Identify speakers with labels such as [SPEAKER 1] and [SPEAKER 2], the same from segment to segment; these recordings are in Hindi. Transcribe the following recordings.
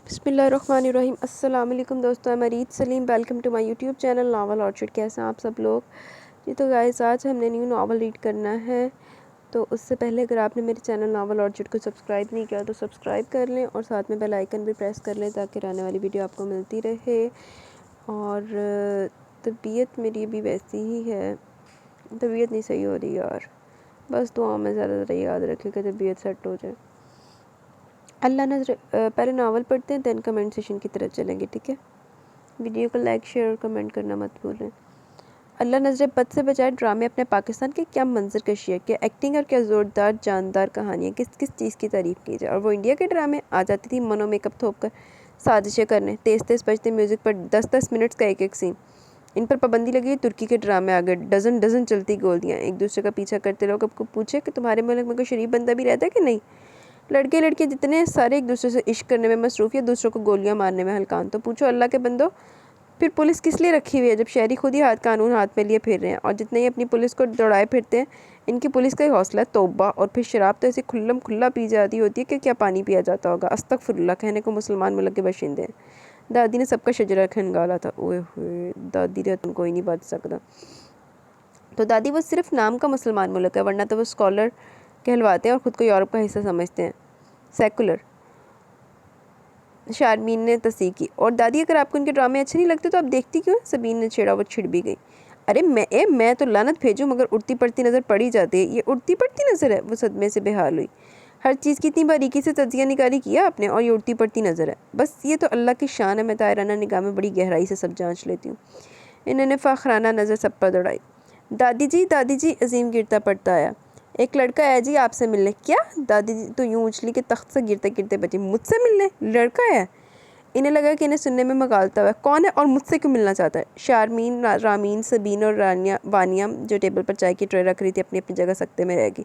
[SPEAKER 1] बिस्मिल्लाहिर्रहमानिर्रहीम। अस्सलाम वालेकुम दोस्तों, मैं Mareed Saleem. Welcome to my YouTube channel novel orchid. कैसे हैं आप सब लोग? जी तो गाइस, आज हमने न्यू नावल रीड करना है। तो उससे पहले अगर आपने मेरे चैनल नावल ऑर्चिड को सब्सक्राइब नहीं किया तो सब्सक्राइब कर लें और साथ में बेल आइकन भी प्रेस कर लें ताकि आने वाली वीडियो आपको मिलती रहे। और तबीयत मेरी भी वैसी ही है, तबीयत नहीं सही हो रही यार। बस दुआ में ज़्यादा याद रखें कि तबीयत सेट हो जाए। अल्लाह नज़र पहले नावल पढ़ते हैं, दैन कमेंट सेशन की तरफ चलेंगे, ठीक है? वीडियो को लाइक शेयर और कमेंट करना मत भूलें। अल्लाह नज़र बद से बचाए ड्रामे अपने पाकिस्तान के क्या मंजर कशी है, क्या एक्टिंग और क्या ज़ोरदार जानदार कहानियाँ, किस किस चीज़ की तारीफ़ की जाए। और वो इंडिया के ड्रामे आ जाती थी मनो मेकअप थोप कर साजिशें करने, तेज़ तेज़ बजते म्यूज़िक पर 10-10 मिनट्स का एक एक सीन। इन पर पाबंदी लगी। तुर्की के ड्रामे आ गए, डजन डजन चलती गोलियाँ, एक दूसरे का पीछा करते। लोग आपको पूछे कि तुम्हारे मुल्क में कोई शरीफ बंदा भी रहता है कि नहीं। लड़के लड़कियाँ जितने सारे एक दूसरे से इश्क करने में मसरूफ़ या दूसरों को गोलियां मारने में हल्कान। तो पूछो अल्लाह के बंदो, फिर पुलिस किस लिए रखी हुई है जब शहरी खुद ही कानून हाथ में लिए फिर रहे हैं। और जितने ही अपनी पुलिस को दौड़ाए फिरते हैं, इनकी पुलिस का ही हौसला है तौबा। और फिर शराब तो ऐसी खुल्लम खुल्ला पी जाती होती है कि क्या पानी पिया जाता होगा। अस्तगफिरुल्लाह कहने को मुसलमान मुल्क के बशिंदे हैं। दादी ने सबका शजरा खनगाला था। ओए होए, दादी ने तुम कोई नहीं बच सकता। तो दादी वो सिर्फ नाम का मुसलमान मुल्क है, वरना तो वो स्कॉलर कहलवाते हैं और ख़ुद को यूरोप का हिस्सा समझते हैं, सेकुलर। शारमीन ने तस्दीक की। और दादी, अगर आपको इनके ड्रामे अच्छे नहीं लगते तो आप देखती क्यों? सबीन ने छेड़ा। वो छिड़ भी गई। अरे मैं तो लानत भेजूँ मगर उड़ती पड़ती नज़र पड़ी जाती है। ये उड़ती पड़ती नज़र है? वो सदमे से बेहाल हुई। हर चीज़ की इतनी बारीकी से तजिया निकाली किया आपने, और ये उड़ती पड़ती नज़र है? बस ये तो अल्लाह की शान है। मैं तायराना निगाह में बड़ी गहराई से सब जाँच लेती हूँ। इन्होंने फ़ाखराना नज़र सब पर दौड़ाई। दादी जी, अजीम गिरता पड़ता आया। एक लड़का है जी आपसे मिलने। क्या? दादी जी तो यूँ उछली कि तख्त से गिरते गिरते बची। मुझसे मिलने? लड़का है? इन्हें लगा कि इन्हें सुनने में मगालता हुआ। कौन है और मुझसे क्यों मिलना चाहता है? शारमीन, रामीन, सबीन और वानिया जो टेबल पर चाय की ट्रे रख रही थी अपनी अपनी जगह सकते में रह गई।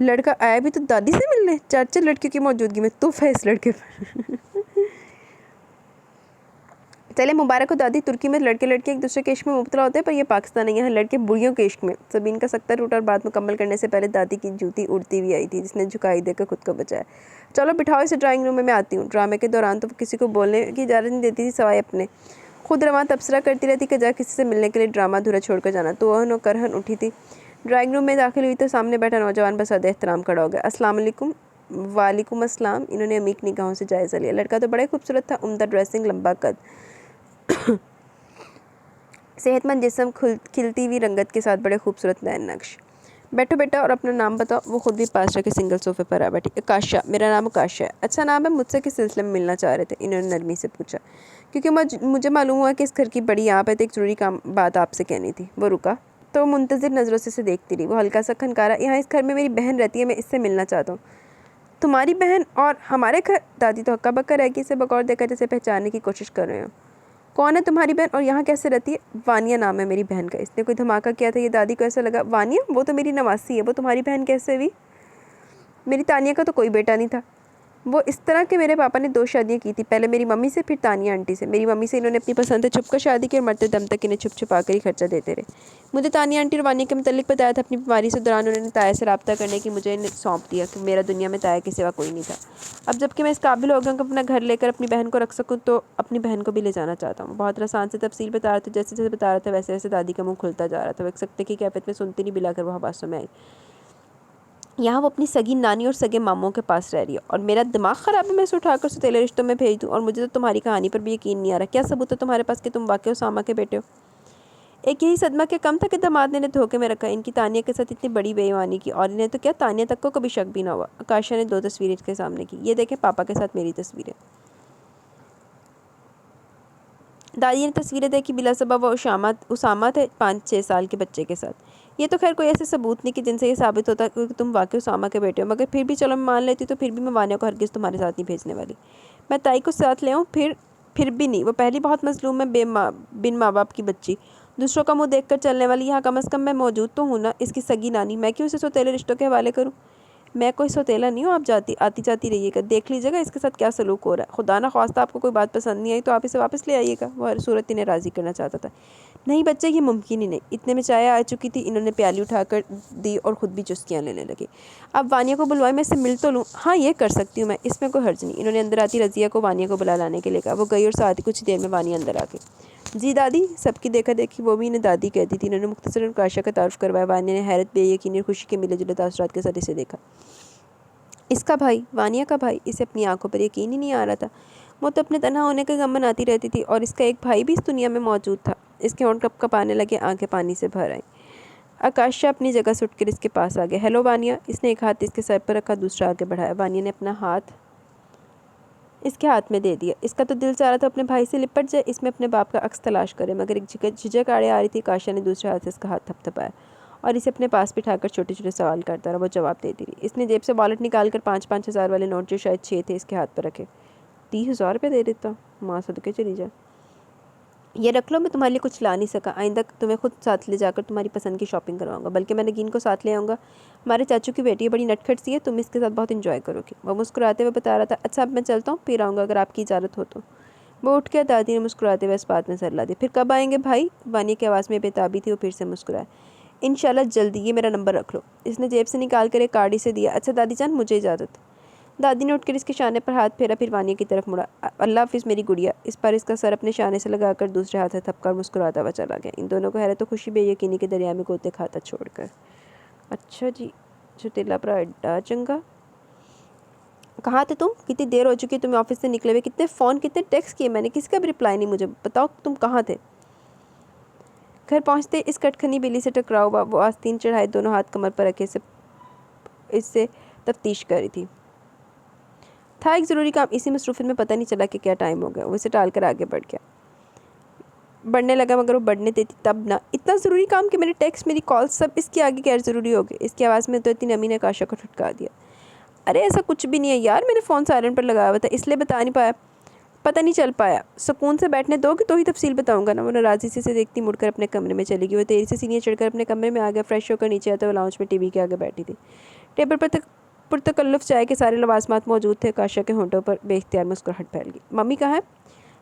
[SPEAKER 1] लड़का आया भी तो दादी से मिलने? 4 लड़कियों की मौजूदगी में तुफ है इस लड़के पर। चले मुबारक हो दादी, तुर्की में लड़के लड़कियाँ एक दूसरे के इश्क में मुब्तला होते हैं, पर ये पाकिस्तान है, यहाँ लड़के बुढ़ियों के इश्क में। सबीन का सख्ता टूटा और बात मुकम्मल करने से पहले दादी की जूती उड़ती हुई आई थी, जिसने झुकाई देकर खुद को बचाया। चलो बिठाओ इसे ड्राइंग रूम में, मैं आती हूँ। ड्रामे के दौरान तो किसी को बोलने की इजाज़त नहीं देती थी सिवाय अपने। खुद रवां तबसरा करती रहती कि जा किसी से मिलने के लिए ड्रामा अधूरा छोड़कर जाना। तो वह करहन उठी थी। ड्राइंग रूम में दाखिल हुई तो सामने बैठा नौजवान बस अदे एहतराम खड़ा हो गया। अस्सलाम वालेकुम। वालेकुम अस्सलाम। इन्होंने अमीक निगाहों से जायज़ा लिया। लड़का तो बड़ा ही खूबसूरत था, उम्दा ड्रेसिंग, लंबा कद, सेहतमंद जिस्म, खिलती हुई रंगत के साथ बड़े खूबसूरत नैन नक्श। बैठो बेटा और अपना नाम बताओ। वो खुद भी पास रखे सिंगल सोफे पर आ बैठी। आकाशा, मेरा नाम आकाशा है। अच्छा नाम है। मुझसे किस सिलसिले में मिलना चाह रहे थे? इन्होंने नरमी से पूछा। क्योंकि मुझे मालूम हुआ कि इस घर की बड़ी आप है तो एक ज़रूरी बात आपसे कहनी थी। वो रुका तो मुंतज़िर नज़रों से देखती रही। वो हल्का सा खनकारा। यहाँ इस घर में मेरी बहन रहती है, मैं इससे मिलना चाहता हूँ। तुम्हारी बहन और हमारे घर? दादी तो हक्का बक्का रह गई। इसे बगौर देखकर जैसे पहचानने की कोशिश कर रहे हो। कौन है तुम्हारी बहन और यहाँ कैसे रहती है? वानिया नाम है मेरी बहन का। इसने कोई धमाका किया था? ये दादी को ऐसा लगा। वानिया? वो तो मेरी नवासी है, वो तुम्हारी बहन कैसे हुई? मेरी तानिया का तो कोई बेटा नहीं था। वो इस तरह के मेरे पापा ने 2 शादियाँ की थी, पहले मेरी मम्मी से, फिर तानिया आंटी से। मेरी मम्मी से इन्होंने अपनी पसंद से छुप कर शादी की और मरते दम तक इन्हें छुप छुपा कर ही खर्चा देते रहे। मुझे तानिया आंटी और वानिया के मुतल्लिक बताया था। अपनी बीमारी से दौरान उन्होंने ताया से रब्ता करने की मुझे इन्हें सौंप दिया कि मेरा दुनिया में ताया के सिवा कोई नहीं था। अब जबकि मैं इस काबिल हो गया कि अपना घर लेकर अपनी बहन को रख सकूँ, तो अपनी बहन को भी ले जाना चाहता हूँ। बहुत आसान से तफसील बता रहा था। जैसे जैसे बता रहा था वैसे वैसे दादी का मुँह खुलता जा रहा था। वो एक सकते की कैफियत में सुनती नहीं बिलाकर वो हवासों में आई। यहाँ वो अपनी सगी नानी और सगे मामों के पास रह रही है और मेरा दिमाग ख़राब है। मैं इसे उठाकर सौतेले रिश्तों में भेज दूँ? और मुझे तो तुम्हारी कहानी पर भी यकीन नहीं आ रहा। क्या सबूत है तुम्हारे पास कि तुम वाकई उसामा के बेटे हो? एक यही सदमा के कम था कि दामाद ने धोखे में रखा। इनकी तानिया के साथ इतनी बड़ी बेईमानी की, और इन्हें तो क्या तानिया तक को कभी शक भी ना हुआ। आकाशा ने 2 तस्वीरें इसके सामने की। ये देखें, पापा के साथ मेरी तस्वीरें। दादी ने तस्वीरें देखी। बिला सबब वो उसामा थे 5-6 साल के बच्चे के साथ। ये तो खैर कोई ऐसे सबूत नहीं कि जिनसे ये साबित होता कि तुम वाकई उसामा के बेटे हो, मगर फिर भी चलो मैं मान लेती, तो फिर भी मैं वानिया को हरगिज़ तुम्हारे साथ नहीं भेजने वाली। मैं ताई को साथ ले आऊँ? फिर भी नहीं। वो पहली बहुत मजलूम है, बिन माँ बाप की बच्ची, दूसरों का मुँह देख कर चलने वाली। यहाँ कम अज़ कम मैं मौजूद तो हूँ ना, इसकी सगी नानी। मैं क्यों इसे सौतेले रिश्तों के हवाले करूँ? मैं कोई सौतेला नहीं हूँ। आप आती जाती रहिएगा, देख लीजिएगा इसके साथ क्या सलूक हो रहा है। खुदा ना ख्वास्ता आपको कोई बात पसंद नहीं आई तो आप इसे वापस ले आइएगा। वो हर सूरत इन्हें राज़ी करना चाहता था। नहीं बच्चे, ये मुमकिन ही नहीं। इतने में चाय आ चुकी थी, इन्होंने प्याली उठाकर दी और ख़ुद भी चुस्कियाँ लेने लगे। अब वानिया को बुलवाए, मैं इससे मिल तो लूँ। हाँ ये कर सकती हूँ मैं, इसमें कोई हर्ज नहीं। इन्होंने अंदर आती रज़िया को वानिया को बुला लाने के लिए कहा। वो गई और साथ ही कुछ देर में वानिया अंदर आ गई। जी दादी। सबकी देखा देखी वो भी इन्हें दादी कहती थी। इन्होंने मुख्तसरन काशा का तारुफ करवाया। वानिया ने हैरत, बेयकीनी और खुशी के मिले जुले तासुरात के साथ इसे देखा। इसका भाई, वानिया का भाई, इसे अपनी आंखों पर यकीन ही नहीं आ रहा था। वो तो अपने तन्हा होने का गम मनाती रहती थी और इसका एक भाई भी इस दुनिया में मौजूद था। इसके होंठ कँपकँपाने लगे, आंखें पानी से भर आईं। आकाशा अपनी जगह से उठकर इसके पास आ गया। हेलो वानिया। इसने एक हाथ इसके सर पर रखा, दूसरा आगे बढ़ाया। वानिया ने अपना हाथ इसके हाथ में दे दिया। इसका तो दिल चाह रहा था अपने भाई से लिपट जाए, इसमें अपने बाप का अक्स तलाश करे, मगर एक झिझक आड़े आ रही थी। आकाशा ने दूसरे हाथ से इसका हाथ थपथपाया और इसे अपने पास बिठाकर छोटे छोटे सवाल करता रहा। वो जवाब देती रही। इसने जेब से वॉलेट निकालकर 5-5 हज़ार वाले नोट, जो शायद 6 थे, इसके हाथ पर रखे। 30,000 रुपये दे देता, माँ सदके चली जाए। ये रख लो, मैं तुम्हारे लिए कुछ ला नहीं सका। आइंदा तुम्हें खुद साथ ले जाकर तुम्हारी पसंद की शॉपिंग करवाऊंगा, बल्कि मैं नगीन को साथ ले आऊँगा। हमारे चाचू की बेटी है, बड़ी नटखट सी है, तुम इसके साथ बहुत इंजॉय करोगी। वो मुस्कुराते हुए बता रहा था। अच्छा अब मैं चलता हूँ, फिर आऊँगा अगर आपकी इजाज़त हो तो। वो उठ गया। दादी ने मुस्कुराते हुए इस बात में सर ला दी। फिर कब आएंगे भाई? वानिया की आवाज़ में बेताबी थी। वो फिर से मुस्कुराया। इंशाल्लाह जल्दी, ये मेरा नंबर रख लो। इसने जेब से निकाल कर एक कार्ड इसे दिया। अच्छा दादी जान, मुझे इजाज़त। दादी ने उठकर इसके शाने पर हाथ फेरा, फिर वानिया की तरफ मुड़ा। अल्लाह हाफिज़ मेरी गुड़िया। इस पर इसका सर अपने शाने से लगाकर दूसरे हाथ से थपकर मुस्कुराता हुआ चला गया। इन दोनों को हैरत तो खुशी बेयकीनी के दरिया में गोते खाता छोड़कर। अच्छा जी, छुटेला पर अड्डा चंगा। कहाँ थे तुम? कितनी देर हो चुकी है तुम्हें ऑफिस से निकले हुए? कितने फ़ोन, कितने टेक्स्ट किए मैंने, किसी का भी रिप्लाई नहीं। मुझे बताओ तुम कहाँ थे? घर पहुँचते इस कटखनी बिल्ली से टकरा हुआ। वो आस्तीन चढ़ाए, दोनों हाथ कमर पर रखे से इससे तफ्तीश कर रही थी। था एक ज़रूरी काम, इसी मसरूफ़ियत में पता नहीं चला कि क्या टाइम हो गया। वो इसे टाल कर आगे बढ़ गया, बढ़ने लगा, मगर वो बढ़ने देती तब ना। इतना ज़रूरी काम कि मेरे टेक्स्ट, मेरी कॉल, सब इसके आगे गैर ज़रूरी हो गए। इसकी आवाज़ में तो इतनी नमी ने आकाशा को ठुटका दिया। अरे ऐसा कुछ भी नहीं है यार, मैंने फ़ोन साइलेंट पर लगाया हुआ था, इसलिए बता नहीं पाया, पता नहीं चल पाया। सुकून से बैठने दोगे तो ही तफसील बताऊंगा ना। वो नाराज़ी से देखती मुड़कर अपने कमरे में चली गई। वो तेज़ी से सीढ़ियाँ चढ़कर अपने कमरे में आ गया। फ्रेश होकर नीचे आता, वो लाउंज में टीवी के आगे बैठी थी। टेबल पर पुरतकल्लुफ़ चाय के सारे लवाजमात मौजूद थे। आकाशा के होंठों पर बेख्तियार मुस्कुराहट फैल गई। मम्मी कहाँ है?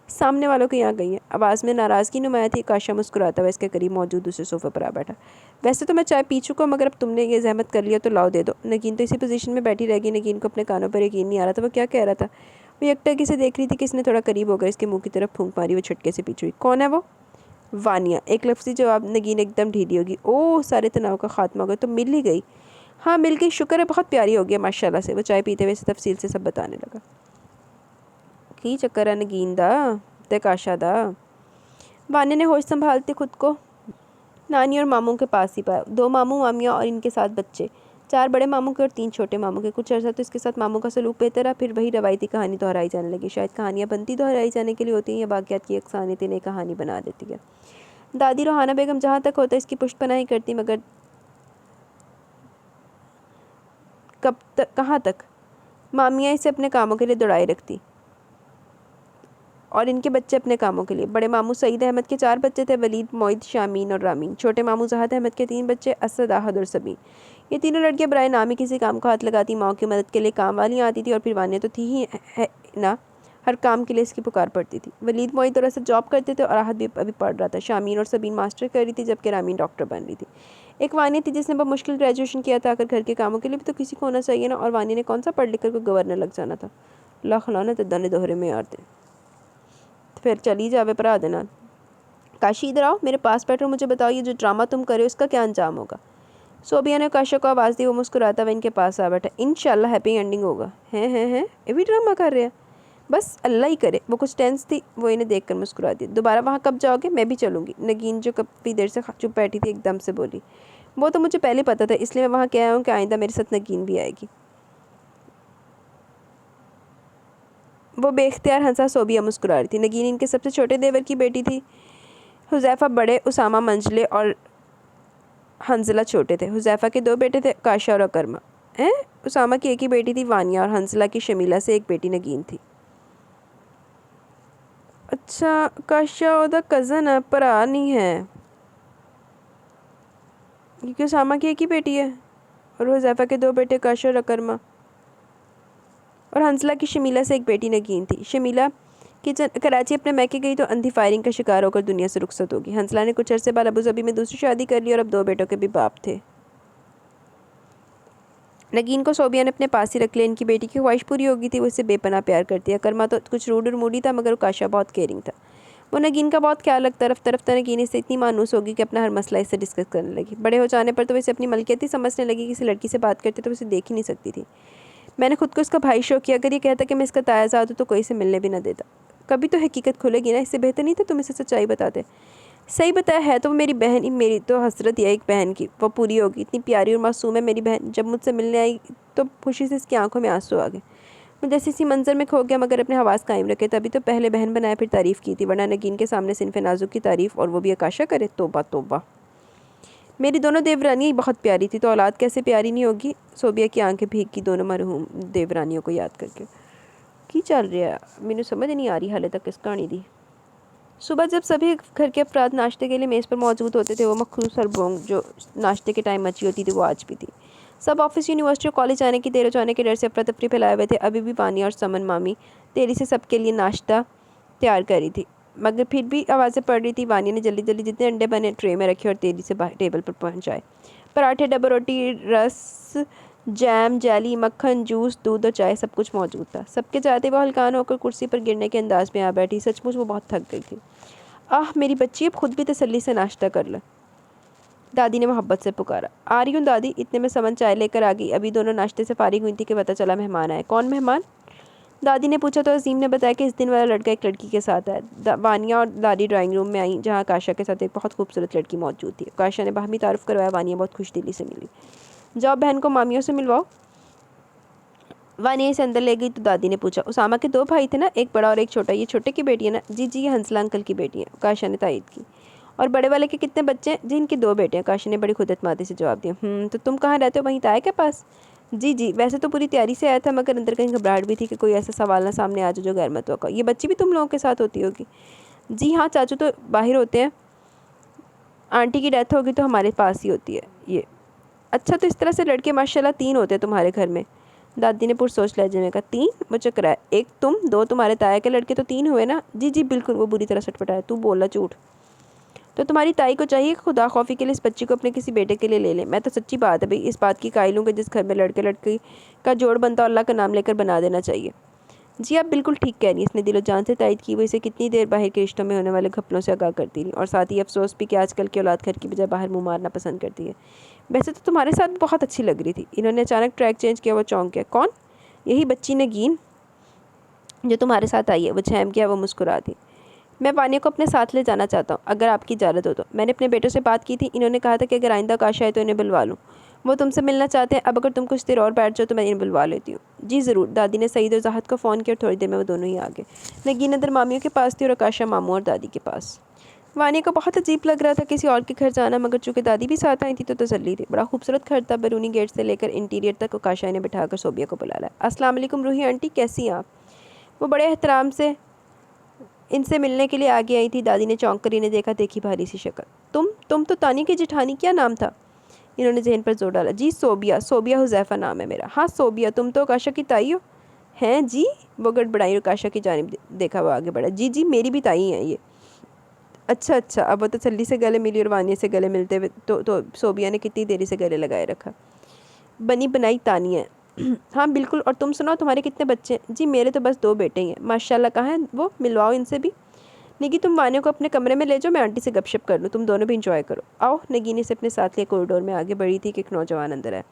[SPEAKER 1] सामने वालों के यहाँ गई है। आवाज़ में नाराज़गी नुमाया थी। आकाशा मुस्कुराता हुआ इसके करीब मौजूद दूसरे सोफ़े पर आ बैठा। वैसे तो मैं चाय पी चुका हूँ, मगर अब तुमने ये जहमत कर लिया तो लाओ दे दो। नगीन तो इसी पोजीशन में बैठी रहेगी। नगीन को अपने कानों पर यकीन नहीं आ रहा था। वो क्या कह रहा था? वो यकटकी से देख रही थी कि इसने थोड़ा करीब होकर इसके मुंह की तरफ फूंक मारी। वो छटके से पीछे हुई। कौन है वो? वानिया। एक लफ्ज़ी जवाब। नगीन एकदम ढीली होगी। ओह, सारे तनाव का खात्मा हो गया। तो मिल ही गई। हाँ मिल गई, शुक्र है, बहुत प्यारी हो गई माशाल्लाह से। वो चाय पीते हुए तफसील से सब बताने लगा। की चक्कर है नगीन दा ते आकाशा दा? वानिया ने होश संभालते खुद को नानी और मामू के पास ही पाया। 2 मामू मामियाँ और इनके साथ बच्चे, 4 बड़े मामू के और 3 छोटे मामू के। कुछ अर्सा तो इसके साथ मामू का सलूक बेहतर रहा, फिर वही रवायती कहानी दोहराई जाने लगी। शायद कहानियाँ बनती दोहराई जाने के लिए होती हैं, या बाक़ियात की यकसानियत नई कहानी बना देती है। दादी रोहाना बेगम जहाँ तक होता है इसकी पुष्टपनाही करती, मगर कब तक, कहाँ तक? मामियाँ इसे अपने कामों के लिए दौड़ाए रखती और इनके बच्चे अपने कामों के लिए। बड़े मामू सईद अहमद के 4 बच्चे थे, वलीद, मोइद, शामीन और रामीन। छोटे मामू जहाद अहमद के 3 बच्चे, असद, आहद और सबीन। ये तीनों लड़कियां बराए नाम ही किसी काम को हाथ लगाती। माँ की मदद के लिए काम वालियाँ आती थी, और फिर वानिया तो थी ही है ना, हर काम के लिए इसकी पुकार पड़ती थी। वलीद, मोइद और असद जॉब करते थे और आहद भी अभी पढ़ रहा था। शामीन और सबीन मास्टर कर रही थी, जबकि रामीन डॉक्टर बन रही थी। एक वानिया थी जिसने बहुत मुश्किल ग्रेजुएशन किया था। आकर घर के कामों के लिए भी तो किसी को होना चाहिए ना, और वानिया ने कौन सा पढ़ लिख कर कोई गवर्नर लग जाना था। लाख लानत दाने दोहरे में यार थे। फिर चली जावे भरा देना। काशी इधर आओ, मेरे पास बैठो, मुझे बताओ ये जो ड्रामा तुम करे उसका क्या अंजाम होगा? सोबिया ने काशा को आवाज़ दी। वो मुस्कुराता हुआ इनके पास आ बैठा। इंशाल्लाह हैप्पी एंडिंग होगा। हैं ये भी ड्रामा कर रहे हैं? बस अल्लाह ही करे। वो कुछ टेंस थी। वो इन्हें देखकर मुस्कुरा दी। दोबारा वहाँ कब जाओगे? मैं भी चलूँगी। नगीन जो काफ़ी देर से चुप बैठी थी एकदम से बोली। वो तो मुझे पहले पता था, इसलिए मैं वहाँ कह आया हूँ कि आइंदा मेरे साथ नगीन भी आएगी। वो बेख्तियार हंसा। सोबिया मुस्कुरा रही थी। नगीन इनके सबसे छोटे देवर की बेटी थी। हुज़ैफ़ा बड़े, उसामा मंजले और हंजला छोटे थे। हुज़ैफ़ा के 2 बेटे थे, काशा और अकरमा। उसामा की एक ही बेटी थी, वानिया, और हंजला की शमीला से एक बेटी नगीन थी। अच्छा, काशा ओदा कज़न है, भरा नहीं है, क्योंकि उसामा की एक ही बेटी है। और हुज़ैफ़ा के 2 बेटे काशा और अकरमा, और हंसला की शमीला से एक बेटी नगीन थी। शमीला कि कराची अपने मैके गई तो अंधी फायरिंग का शिकार होकर दुनिया से रुखसत होगी। हंसला ने कुछ अरसे बाद अबू धाबी में दूसरी शादी कर ली और अब 2 बेटों के भी बाप थे। नगीन को सोबिया ने अपने पास ही रख लिया। इनकी बेटी की ख्वाहिश पूरी हो गई थी, वो इससे बेपनाह प्यार करती है। कर्मा तो कुछ रूड और मूडी था, मगर काशा बहुत केयरिंग था। वो नगीन का बहुत ख्याल रखता। रफ्ता रफ्ता नगीन इससे इतनी मानूस होगी कि अपना हर मसला इससे डिस्कस करने लगी। बड़े हो जाने पर तो वैसे अपनी मलकियत ही समझने लगी। किसी लड़की से बात करते तो उसे देख ही नहीं सकती थी। मैंने खुद को इसका भाई शो किया। अगर ये कहता कि मैं इसका तायाजाद हूँ तो कोई इसे मिलने भी ना देता। कभी तो हकीकत खुलेगी ना, इससे बेहतर नहीं था तुम इसे सच्चाई बताते। सही बताया है तो वो मेरी बहन ही, मेरी तो हसरत है एक बहन की, वो पूरी होगी। इतनी प्यारी और मासूम है मेरी बहन। जब मुझसे मिलने आई तो खुशी से इसकी आंखों में आंसू आ गए। मैं जैसे इसी मंजर में खो गया, मगर अपने हवास कायम रखे। तभी तो पहले बहन बनाया फिर तारीफ़ की थी, वरना नगीन के सामने सिनफ़े नाजुक की तारीफ़, और वो भी आकाशा करे। तोबा तोबा। मेरी दोनों देवरानियाँ ही बहुत प्यारी थी, तो औलाद कैसे प्यारी नहीं होगी। सोबिया की आंखें भीग की दोनों मरहूम देवरानियों को याद करके। की चल रहा है, मैंने समझ नहीं आ रही हाले तक किस कहानी दी। सुबह जब सभी घर के अफराद नाश्ते के लिए मेज़ पर मौजूद होते थे, वो मखरूस और बोंग जो नाश्ते के टाइम मची होती थी वो आज भी थी। सब ऑफिस, यूनिवर्सिटी और कॉलेज आने की देर हो जाने के डर से अफरा तफरी फैलाए हुए थे। अभी भी वानिया और समन मामी तेरी से सबके लिए नाश्ता तैयार करी थी, मगर फिर भी आवाज़ें पड़ रही थी। वानिया ने जल्दी जल्दी जितने अंडे बने ट्रे में रखे और तेरी से टेबल पर पहुँचाए। पराठे, डबल रोटी, रस, जैम, जेली, मक्खन, जूस, दूध और चाय सब कुछ मौजूद था। सबके जाते वो हल्कान होकर कुर्सी पर गिरने के अंदाज में आ बैठी। सचमुच वो बहुत थक गई थी। आह मेरी बच्ची, अब खुद भी तसल्ली से नाश्ता कर ले, दादी ने मोहब्बत से पुकारा। आ रही हूँ दादी। इतने में समन चाय लेकर आ गई। अभी दोनों नाश्ते से फारिग हुई थी कि पता चला मेहमान आए। कौन मेहमान? दादी ने पूछा तो अजीम ने बताया कि इस दिन वाला लड़का एक लड़की के साथ आया। वानिया और दादी ड्राइंग रूम में आई, जहाँ आकाशा के साथ एक बहुत खूबसूरत लड़की मौजूद थी। आकाशा ने बाहमी तारुफ करवाया। वानिया बहुत खुश दिली से मिली। जाओ बहन को मामियों से मिलवाओ। वानिया इसे अंदर ले गई तो दादी ने पूछा, उसामा के 2 भाई थे ना, एक बड़ा और एक छोटा, ये छोटे की बेटी है ना? जी जी, ये हंसला अंकल की बेटी है, आकाशा ने तायद की। और बड़े वाले के कितने बच्चे हैं? जी इनकी 2 बेटे हैं, आकाशा ने बड़ी खुदतमादी से जवाब दिया। तो तुम कहाँ रहते हो? वहीं ताया के पास? जी जी, वैसे तो पूरी तैयारी से आया था, मगर अंदर कहीं घबराहट भी थी कि कोई ऐसा सवाल ना सामने आ जाए जो गैर मुतवक्का। ये बच्ची भी तुम लोगों के साथ होती होगी? जी हाँ, चाचू तो बाहर होते हैं, आंटी की डेथ होगी तो हमारे पास ही होती है ये। अच्छा, तो इस तरह से लड़के माशाल्लाह 3 होते हैं तुम्हारे घर में? दादी ने पुरसोच लहजे में कहा। 3? वो चक्कर है, 1 तुम, 2 तुम्हारे ताया के लड़के, तो 3 हुए ना? जी जी बिल्कुल, वो बुरी तरह सटपटाया। तू बोला झूठ। तो तुम्हारी ताई को चाहिए कि खुदा खौफी के लिए इस बच्ची को अपने किसी बेटे के लिए ले ले। मैं तो सच्ची बात है भाई, इस बात की कायल हूँ कि जिस घर में लड़के लड़की का जोड़ बनता, अल्लाह का नाम लेकर बना देना चाहिए। जी आप बिल्कुल ठीक कह रही हैं, इसने दिलो जान से तायद की। वो इसे कितनी देर बाहर के रिश्तों में होने वाले घपलों से आगाह करती रही, और साथ ही अफसोस भी कि आजकल की औलाद घर की बजाय बाहर मुँह मारना पसंद करती है। वैसे तो तुम्हारे साथ बहुत अच्छी लग रही थी। इन्होंने अचानक ट्रैक चेंज किया। वो चौंक गया। कौन? यही बच्ची नगीन जो तुम्हारे साथ आई है। वो झैम गया। वो मुस्कुरा दी। मैं वानिया को अपने साथ ले जाना चाहता हूँ, अगर आपकी इजाज़त हो तो। मैंने अपने बेटों से बात की थी, इन्होंने कहा था कि अगर आइंदा काश आए तो इन्हें बुलवा लूँ। वो तुमसे मिलना चाहते हैं। अब अगर तुम कुछ देर और बैठ जाओ तो मैं इन्हें बुलवा लेती हूँ। जी ज़रूर। दादी ने सईद और ज़ाहद को फ़ोन किया और थोड़ी देर में वो दोनों ही आ गए। नगीन अंदर मामियों के पास थी और आकाशा मामू और दादी के पास। वानिया को बहुत अजीब लग रहा था किसी और के घर जाना, मगर चूँकि दादी भी साथ आई थी तो तसल्ली थी। बड़ा खूबसूरत घर था। बैरूनी गेट से लेकर इंटीरियर तक आकाशा ने बिठाकर सोबिया को बुला लाया। अस्सलाम वालेकुम रूही आंटी, कैसी हैं आप? वो बड़े एहतराम से इनसे मिलने के लिए आगे आई थी। दादी ने चौंक कर इन्हें देखा। देखी भारी सी शक्ल। तुम तो तानी की जेठानी, क्या नाम था? इन्होंने जहन पर जोर डाला। जी सोबिया, सोबिया हुज़ैफ़ा नाम है मेरा। हाँ सोबिया, तुम तो आकाशा की ताई हो? हैं जी। वो गड़बड़ाई और आकाशा की जानिब देखा। वो आगे बढ़ा। जी जी, मेरी भी ताई हैं ये। अच्छा अच्छा। अब वो तसल्ली से गले मिली और वानिया से गले मिलते हुए तो सोबिया ने कितनी देरी से गले लगाए रखा। बनी बनाई तानी है। हाँ बिल्कुल। और तुम सुनाओ, तुम्हारे कितने बच्चे हैं? जी मेरे तो बस 2 बेटे ही हैं। माशाल्लाह। कहाँ हैं वो? मिलवाओ इनसे भी। निगी तुम वानिया को अपने कमरे में ले जाओ, मैं आंटी से गपशप कर लूँ, तुम दोनों भी इंजॉय करो। आओ। नगी ने से अपने साथ लिए कॉरिडोर में आगे बढ़ी थी कि एक नौजवान अंदर आया।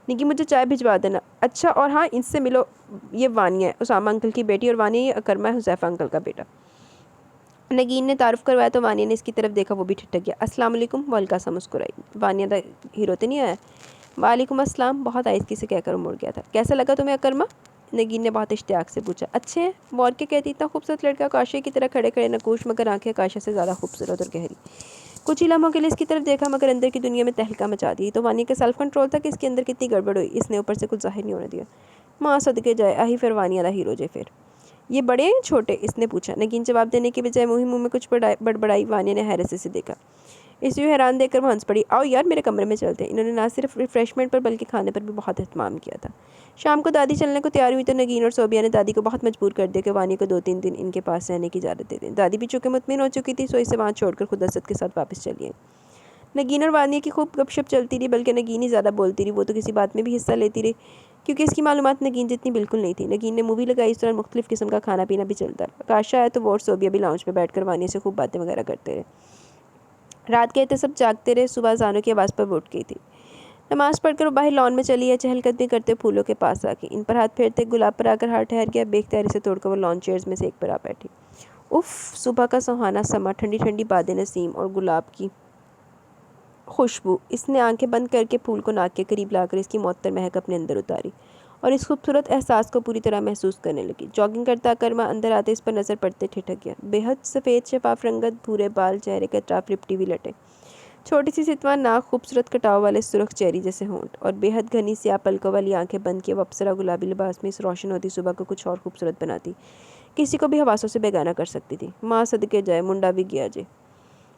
[SPEAKER 1] निगी मुझे चाय भिजवा देना। अच्छा, और हाँ इनसे मिलो, ये वानिया है, उसामा अंकल की बेटी, और वानिया ये अकरमा है, हुज़ैफ़ा अंकल का बेटा। नगीन ने तारुफ करवाया तो वानिया ने इसकी तरफ देखा। वो भी ठिठक गया। अस्सलाम वालेकुम। वो हल्का सा मुस्कुराई। वानिया दा हीरो तो नहीं आया? वालेकुम अस्सलाम, बहुत आहिस्ती से कहकर मुड़ गया था। कैसा लगा तुम्हें अकरमा? नगीन ने बहुत इश्तियाक से पूछा। अच्छे हैं। वो और क्या कहती, इतना खूबसूरत लड़का, आकाशा की तरह खड़े खड़े नकूश, मगर आंखें आकाशा से ज़्यादा खूबसूरत और गहरी। कुछ ही लम्हों के लिए इसकी तरफ देखा, मगर अंदर की दुनिया में तहलका मचा दी। तो वानिया का सेल्फ कंट्रोल था कि इसके अंदर कितनी गड़बड़ हुई, इसने ऊपर से कुछ जाहिर नहीं होने दिया। माँ सदके जाए, आही फिर वानिया दा हीरो जे फिर। ये बड़े हैं छोटे? इसने पूछा। नगीन जवाब देने के बजाय मुँह में कुछ बड़बड़ाई। वानिया ने हैरत से देखा। इसे हैरान देखकर वो हंस पड़ी। आओ यार मेरे कमरे में चलते हैं। इन्होंने ना सिर्फ रिफ्रेशमेंट पर बल्कि खाने पर भी बहुत एहतमाम किया था। शाम को दादी चलने को तैयार हुई तो नगीन और सोबिया ने दादी को बहुत मजबूर कर दिया कि वानी को 2-3 दिन इनके पास रहने की इजाज़त दे दें। दादी भी चूँकि मुतमिन हो चुकी थी, सो इसे वहाँ छोड़कर खुद असद के साथ वापस चली आई। नगीन और वानिया की खूब गपशप चलती रही, बल्कि नगीन ही ज़्यादा बोलती रही। वो तो किसी बात में भी हिस्सा लेती रही, क्योंकि इसकी मालूमात नगीन जितनी बिल्कुल नहीं थी। नगीन ने मूवी लगाई, इस दौरान मुख्तलिफ किस्म का खाना पीना भी चलता रहा। काशा आया तो वो और सोबिया भी लाउंज में बैठकर वानिया से खूब बातें वगैरह करते रहे। रात गए थे, सब जागते रहे। सुबह अज़ानों की आवाज़ पर वो उठ गई थी। नमाज पढ़कर वो बाहर लॉन में चली है। चहलकदमी करते फूलों के पास आके इन पर हाथ फेरते गुलाब पर आकर हाथ ठहर गया। बेख्तियारी से तोड़कर वो लॉन चेयर्स में से एक पर आ बैठी। उफ़, सुबह का सुहाना समा, ठंडी ठंडी बादें नसीम और गुलाब की खुशबू। इसने आंखें बंद करके फूल को नाक के करीब लाकर इसकी मुअत्तर महक अपने अंदर उतारी और इस खूबसूरत एहसास को पूरी तरह महसूस करने लगी। जॉगिंग करता करमा अंदर आते इस पर नज़र पड़ते ठिठक गया। बेहद सफ़ेद शफाफ रंगत, भूरे बाल, चेहरे के अतराफ लिपटी हुई लटे, छोटी सी सितवा नाक, खूबसूरत कटाव वाले सुर्ख चेरी जैसे होंठ और बेहद घनी स्याह पलकों वाली आंखें बंद किए वो अप्सरा गुलाबी लिबास में इस रोशन होती सुबह को कुछ और खूबसूरत बनाती, किसी को भी हवासों से बेगाना कर सकती थी। माँ सदके जाए, मुंडा भी गया जे।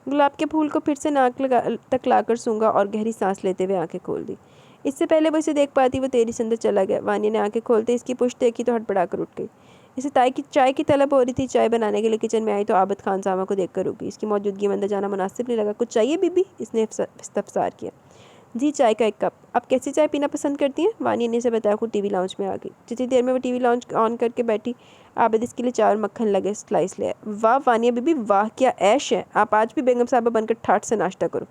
[SPEAKER 1] गुलाब के फूल को फिर से नाक तक लाकर सूंघा और गहरी सांस लेते हुए आंखें खोल दी। इससे पहले वो इसे देख पाती वो तेरी से अंदर चला गया। वानिया ने आंखें खोलते इसकी पुश्त देखी तो हड़बड़ाकर उठ गई। इसे चाय की तलब हो रही थी। चाय बनाने के लिए किचन में आई तो आबद खान सामा को देखकर रुकी। इसकी मौजूदगी में अंदर जाना मुनासिब नहीं लगा। कुछ चाहिए बीबी? इसने इस्तफसार किया। जी, चाय का एक कप। आप कैसी चाय पीना पसंद करती हैं? वानिया ने इसे बताया खुद टीवी लाउंज में आ गई। जितनी देर में वो टीवी लाउंज ऑन करके बैठी, आबिद इसके लिए चाय और मक्खन लगे स्लाइस ले आए। वाह वानिया बीबी वाह, क्या ऐश है। आप आज भी बेगम साहबा बनकर ठाठ से नाश्ता करो।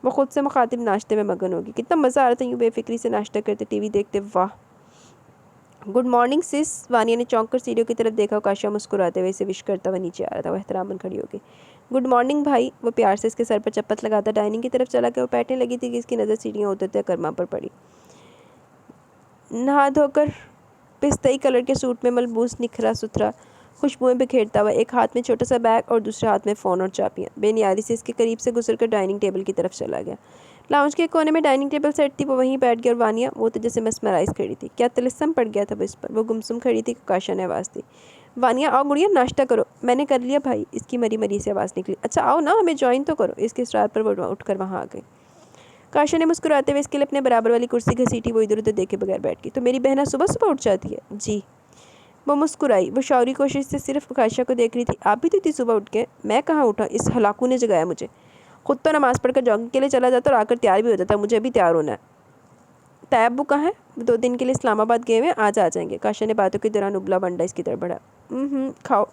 [SPEAKER 1] वो खुद से मुखातिब नाश्ते में मगन होगी। कितना मज़ा आ रहा था यूँ बेफिक्री से नाश्ता करते, टीवी देखते। वाह। गुड मॉर्निंग सिस। वानिया ने चौंक कर सीढ़ियों की तरफ देखा। काशा मुस्कुराते हुए इसे विश करता हुआ नीचे आ रहा था। वह एहतरामन खड़ी हो गई। गुड मॉर्निंग भाई। वो प्यार से इसके सर पर चप्पत लगाता डाइनिंग की तरफ चला गया। वो बैठने लगी थी कि इसकी नज़र सीढ़ियाँ उतरते करमा पर पड़ी। नहा धोकर पिस्तई कलर के सूट में मलबूस निखरा सुथरा खुशबुएं बिखेरता हुआ, एक हाथ में छोटा सा बैग और दूसरे हाथ में फ़ोन और चाबियाँ, बेनियादी से इसके करीब से गुजरकर डाइनिंग टेबल की तरफ चला गया। लाउंज के कोने में डाइनिंग टेबल सेट थी, वो वहीं बैठ गया और वानिया वो तो जैसे mesmerize खड़ी थी। क्या तिलिस्म पड़ गया था वो इस पर। वो गुमसुम खड़ी थी। काशा ने आवाज़ दी, वानिया आओ गुड़िया नाश्ता करो। मैंने कर लिया भाई, इसकी मरी मरी से आवाज़ निकली। अच्छा आओ ना, हमें ज्वाइन तो करो। इसके इसरार पर वो उठकर वहाँ आ गई। काशा ने मुस्कुराते हुए इसके लिए अपने बराबर वाली कुर्सी घसीटी। वो इधर उधर देखे बगैर बैठ गई। तो मेरी बहना सुबह सुबह उठ जाती है? जी। वो मुस्कुराई। वो शौरी कोशिश से सिर्फ काशा को देख रही थी। आप भी तो इतनी सुबह उठ के? मैं कहाँ उठा, इस हलाकू ने जगाया मुझे। खुद तो नमाज़ पढ़कर जॉगिंग के लिए चला जाता और आकर तैयार भी हो जाता। मुझे भी तैयार होना है। तैयब कहाँ है? 2 दिन के लिए इस्लामाबाद गए हुए, आज आ जाएंगे। काशा ने बातों के दौरान उबला बंडा इसकी तरफ बढ़ा। खाओ।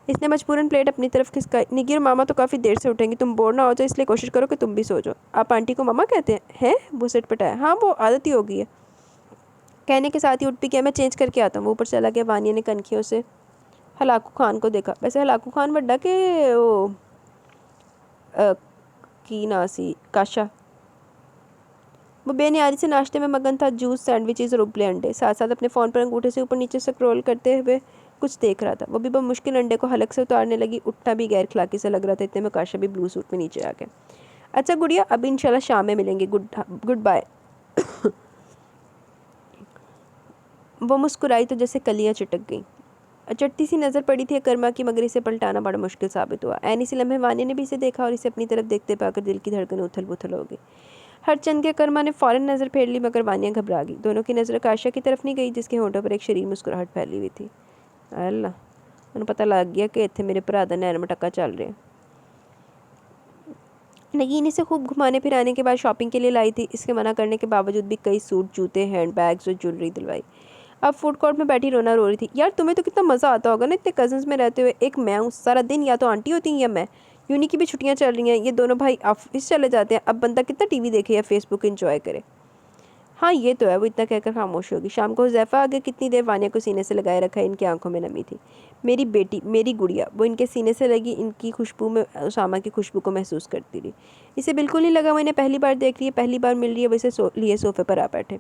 [SPEAKER 1] इसने मजबूरन प्लेट अपनी तरफ खिसकाई। निगी और मामा तो काफ़ी देर से उठेंगी, तुम बोर ना हो जाओ इसलिए कोशिश करो कि तुम भी सो जाओ। आप आंटी को मामा कहते हैं? वो सिट पटाया। हाँ, वो आदत ही हो गई है। कहने के साथ ही उठ भी गया। मैं चेंज करके आता हूँ। वो ऊपर चला गया। वानिया ने कनखियों से हलाकू खान को देखा। वैसे हलाकू खान वड्डा के वो की ना सी काशा। वो बेनियारी से नाश्ते में मगन था। जूस, सैंडविचेस और उबले अंडे। साथ साथ अपने फ़ोन पर अंगूठे से ऊपर नीचे स्क्रॉल करते हुए कुछ देख रहा था। वो भी बहुत मुश्किल अंडे को हलक से उतारने लगी। उठना भी गैर खिलाकी से लग रहा था। इतने में काशा भी ब्लू सूट में नीचे आ गया। अच्छा गुड़िया, अब इंशाल्लाह शाम में मिलेंगे। Goodbye. वो मुस्कुराई तो जैसे कलियाँ चिटक गईं। चटती सी नज़र पड़ी थी करमा की, मगर इसे पलटाना बड़ा मुश्किल साबित हुआ। ऐन इसी लम्हे वानिया ने भी इसे देखा और इसे अपनी तरफ देखते पाकर दिल की धड़कनें उथल पुथल हो गई। हर चंद के करमा ने फ़ौरन नज़र फेर ली, मगर वानिया घबरा गई। दोनों की नज़र काशा की तरफ नहीं गई, जिसके होंठों पर एक शरीर मुस्कुराहट फैली हुई थी। अल्लाह, उन्हें पता लग गया कि इतने मेरे भरा दा नैन मटक्का चल रहे। नगीन इसे खूब घुमाने फिराने के बाद शॉपिंग के लिए लाई थी। इसके मना करने के बावजूद भी कई सूट, जूते, हैंड बैग्स और ज्वेलरी दिलवाई। अब फूड कोर्ट में बैठी रोना रो रही थी। यार तुम्हें तो कितना मज़ा आता होगा ना इतने कज़न्स में रहते हुए। एक मैं हूँ, सारा दिन या तो आंटी होती हैं या मैं। यूनी की भी छुट्टियाँ चल रही हैं, ये दोनों भाई ऑफिस चले जाते हैं। अब बंदा कितना टीवी देखे या फेसबुक एंजॉय करे। हाँ ये तो है। वो इतना कहकर खामोश होगी। शाम को हुज़ैफा आगे कितनी देर वानिया को सीने से लगाए रखा है। इनकी आंखों में नमी थी। मेरी बेटी, मेरी गुड़िया। वो इनके सीने से लगी इनकी खुशबू में उसामा की खुशबू को महसूस करती रही। इसे बिल्कुल नहीं लगा वो इन्हें पहली बार देख रही है, पहली बार मिल रही है। वो इसे लिए सोफे पर आ बैठे।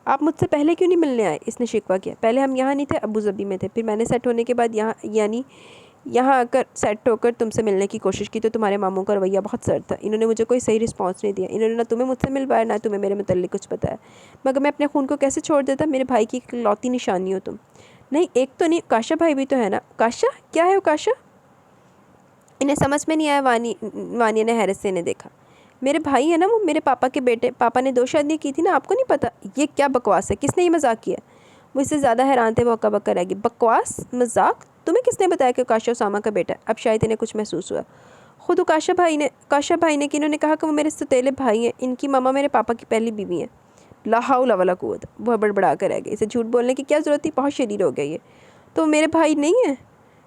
[SPEAKER 1] आप मुझसे पहले क्यों नहीं मिलने आए? इसने शिकवा किया। पहले हम यहाँ नहीं थे, अबू ज़बी में थे। फिर मैंने सेट होने के बाद यहाँ आकर सेट होकर तुमसे मिलने की कोशिश की तो तुम्हारे मामू का रवैया बहुत सर्द था। इन्होंने मुझे कोई सही रिस्पांस नहीं दिया। इन्होंने ना तुम्हें मुझसे मिलवाया, ना तुम्हें मेरे मुतल्लिक कुछ बताया। मगर मैं अपने खून को कैसे छोड़ देता? मेरे भाई की इकलौती निशानी हो तुम। नहीं, एक तो नहीं, काशा भाई भी तो है ना। काशा? क्या है वो काशा? इन्हें समझ में नहीं आया। वानिया ने हैरत से इन्हें देखा। मेरे भाई है ना वो, मेरे पापा के बेटे, पापा ने 2 शादियाँ की थी ना, आपको नहीं पता? ये क्या बकवास है, किसने ये मजाक किया? वो इससे ज़्यादा हैरान थे, वो हक्का बक्का रह गई। बकवास, मजाक? तुम्हें किसने बताया कि काशा उसामा का बेटा? अब शायद इन्हें कुछ महसूस हुआ। खुद काशा भाई ने कि इन्होंने कहा कि वो मेरे सौतेले भाई हैं, इनकी मामा मेरे पापा की पहली बीवी हैं। ला हौला वला कुव्वत, वह बड़बड़ा कर रह गई। इसे झूठ बोलने की क्या ज़रूरत थी, बहुत शरीर हो गया ये। तो मेरे भाई नहीं है?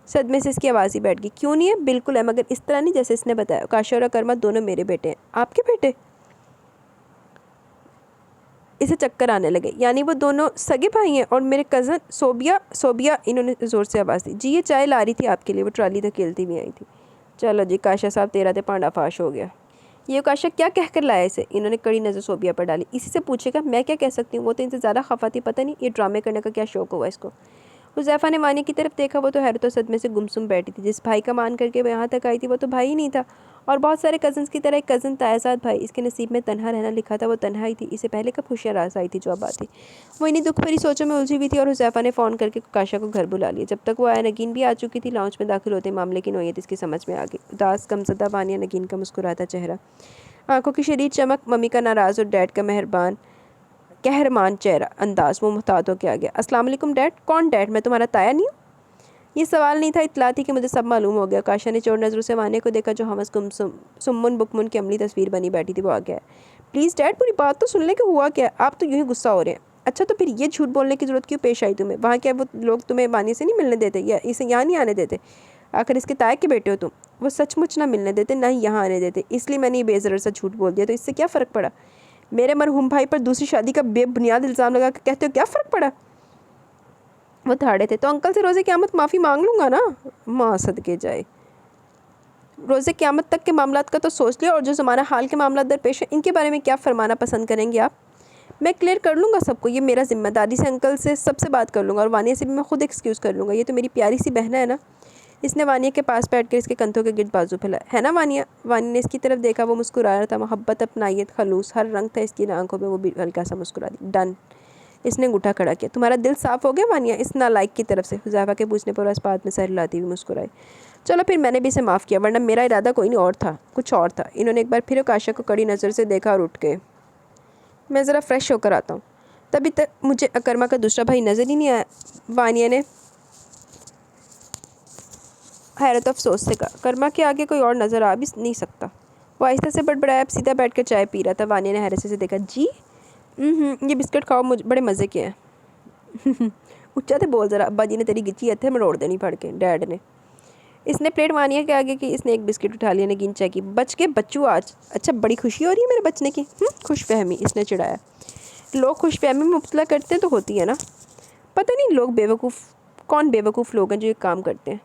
[SPEAKER 1] सदमे से इसकी आवाज़ ही बैठ गई। क्यों नहीं है? बिल्कुल है, मगर इस तरह नहीं जैसे इसने बताया। काशा और अकरमा दोनों मेरे बेटे हैं। आपके बेटे? इसे चक्कर आने लगे। यानी वो दोनों सगे भाई हैं? और मेरे कज़न सोबिया, इन्होंने ज़ोर से आवाज़ दी। जी ये चाय ला रही थी आपके लिए, वो ट्राली धकेलती हुई आई थी। चलो जी काशा साहब, तेरा तो पांडा फाश हो गया। ये काशा क्या कह कर लाया इसे? इन्होंने कड़ी नज़र सोबिया पर डाली। इसी से पूछेगा, मैं क्या कह सकती हूँ? वो तो इनसे ज़्यादा खफा थी, पता नहीं ये ड्रामे करने का क्या शौक हुआ इसको। हुज़ैफ़ा ने वानिया की तरफ देखा। वो तो हैरत और सदमे से गुमसुम बैठी थी। जिस भाई का मान करके वो यहाँ तक आई थी वो तो भाई ही नहीं था। और बहुत सारे कज़न्स की तरह एक कज़न तायाज़ाद भाई, इसके नसीब में तन्हा रहना लिखा था, वो तन्हा ही थी। इसे पहले कब खुशियाँ रास आई थी जो अब आती। वो इन्हीं दुख भरी सोचों में उलझी हुई थी और हुज़ैफ़ा ने फ़ोन करके काशा को घर बुला लिया। जब तक वो आया नगीन भी आ चुकी थी। लाउंज में दाखिल होते मामले की नोयत इसकी समझ में आ गई। उदास गमज़दा वानिया, नगीन का मुस्कुराता चेहरा, आंखों की शदीद चमक, मम्मी का नाराज़ और डैड का कहरमान चेहरा अंदाज। वो मुहतात होकर आ गया। अस्सलाम वालेकुम डैड। कौन डैड? मैं तुम्हारा ताया नहीं हूँ? ये सवाल नहीं था, इत्तला थी कि मुझे सब मालूम हो गया। काशा ने चोर नज़रों से वानिया को देखा जो हमस गुमसुम सुम्मुन बुकमुन की अमली तस्वीर बनी बैठी थी। वो आ गया। प्लीज़ डैड पूरी बात तो सुन ले कि हुआ क्या। आप तो यूँ ही गुस्सा हो रहे हैं। अच्छा तो फिर ये झूठ बोलने की ज़रूरत क्यों पेश आई तुम्हें? वहाँ क्या वो लोग तुम्हें वानिया से नहीं मिलने देते या इसे यहाँ नहीं आने देते? आखिर इसके ताए के बेटे हो तुम। वो सचमुच ना मिलने देते ना ही यहाँ आने देते, इसलिए मैंने ये बेज़रर सा झूठ बोल दिया। तो इससे क्या फ़र्क पड़ा? मेरे मरहूम भाई पर दूसरी शादी का बेबुनियाद इल्ज़ाम लगा के कहते हो क्या फ़र्क पड़ा? वो थाड़े थे। तो अंकल से रोज़े क़यामत माफ़ी मांग लूँगा ना। माँ सदके जाए, रोज़े क़यामत तक के मामलात का तो सोच लिया, और जो ज़माना हाल के मामला दरपेश है इनके बारे में क्या फरमाना पसंद करेंगे आप? मैं क्लियर कर लूँगा सबको, ये मेरा ज़िम्मेदारी से अंकल से सबसे बात कर लूँगा, और वानिया से भी मैं खुद एक्सक्यूज़ कर लूँगा। ये तो मेरी प्यारी सी बहन है ना। इसने वानिया के पास बैठ कर इसके कंधों के गिर्द बाजू फैलाया। है ना वानिया? वानिया ने इसकी तरफ देखा। वो मुस्कुरा रहा था। मोहब्बत, अपनायत, खलूस हर रंग था इसकी आंखों में। वो भी हल्का सा मुस्कुरा दी। डन। इसने अंगूठा खड़ा किया। तुम्हारा दिल साफ़ हो गया वानिया? इस नालायक की तरफ से। हुज़ैफ़ा के पूछने पर इस बात में सर हिलाती हुई मुस्कुराई। चलो फिर मैंने भी इसे माफ़ किया, वरना मेरा इरादा कोई नहीं और था, कुछ और था। इन्होंने एक बार फिर काशा को कड़ी नज़र से देखा और उठ गए। मैं ज़रा फ्रेश होकर आता हूँ। तभी तक मुझे अकरमा का दूसरा भाई नज़र ही नहीं आया। वानिया ने हैरत अफसोस से कहा। कर्मा के आगे कोई और नज़र आ भी नहीं सकता। वो आहिस्ता से बड़बड़ाया। अब सीधा बैठकर चाय पी रहा था। वानिया ने हैरत से देखा। जी ये बिस्किट खाओ, मुझे बड़े मज़े के हैं। ऊँचा तो बोल ज़रा, अब्बा जी ने तेरी गिच्ची हथे मरोड़ देनी पड़ के, डैड ने। इसने प्लेट वानिया के आगे की। इसने एक बिस्किट उठा लिया। नगीन चाय की। बच के बच्चू आज। अच्छा बड़ी खुशी हो रही है मेरे बचने की? खुशफहमी, इसने चिढ़ाया। लोग खुशफहमी में मुब्तला करते हैं तो होती है ना। पता नहीं लोग कौन बेवकूफ़ लोग हैं जो ये काम करते हैं।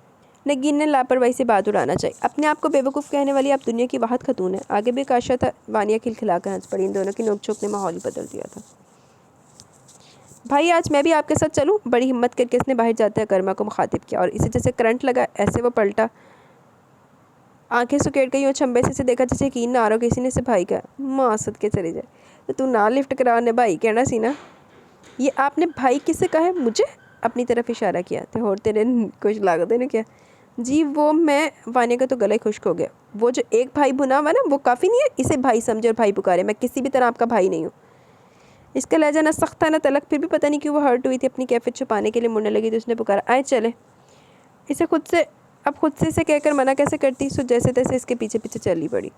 [SPEAKER 1] नगीन ने लापरवाही से बात उड़ाना चाहिए। अपने आप को बेवकूफ़ कहने वाली आप दुनिया की वाहद खतून है। आगे भी काशा था। वानिया खिलखिलाकर हंस पड़ी। इन दोनों की नोक-झोंक ने माहौल ही बदल दिया था। भाई आज मैं भी आपके साथ चलूं? बड़ी हिम्मत करके इसने बाहर जाते हैं कर्मा को मुखातिब किया, और इसे जैसे करंट लगा ऐसे वो पलटा। आंखें सुकेड़ गई और छंबे से देखा जैसे यकीन ना आ रहा हो किसी ने इसे भाई का। माँ सदके चले जाए। तो तू ना लिफ्ट करा ने भाई कहना सी ना। ये आपने भाई किससे कहा है? मुझे अपनी तरफ इशारा किया। तो और तेरे कुछ लागते ने क्या? जी वो मैं। वानिया का तो गला ही खुश्क हो गया। वो जो एक भाई बुना हुआ ना वो काफ़ी नहीं है? इसे भाई समझे और भाई पुकारे। मैं किसी भी तरह आपका भाई नहीं हूँ। इसका लहजा ना सख्त था ना तलक। फिर भी पता नहीं क्यों वो हर्ट हुई थी। अपनी कैफियत छुपाने के लिए मुड़ने लगी तो उसने पुकारा, आए चले। इसे खुद से इसे कहकर मना कैसे करती। सो जैसे तैसे इसके पीछे पीछे चली पड़ी।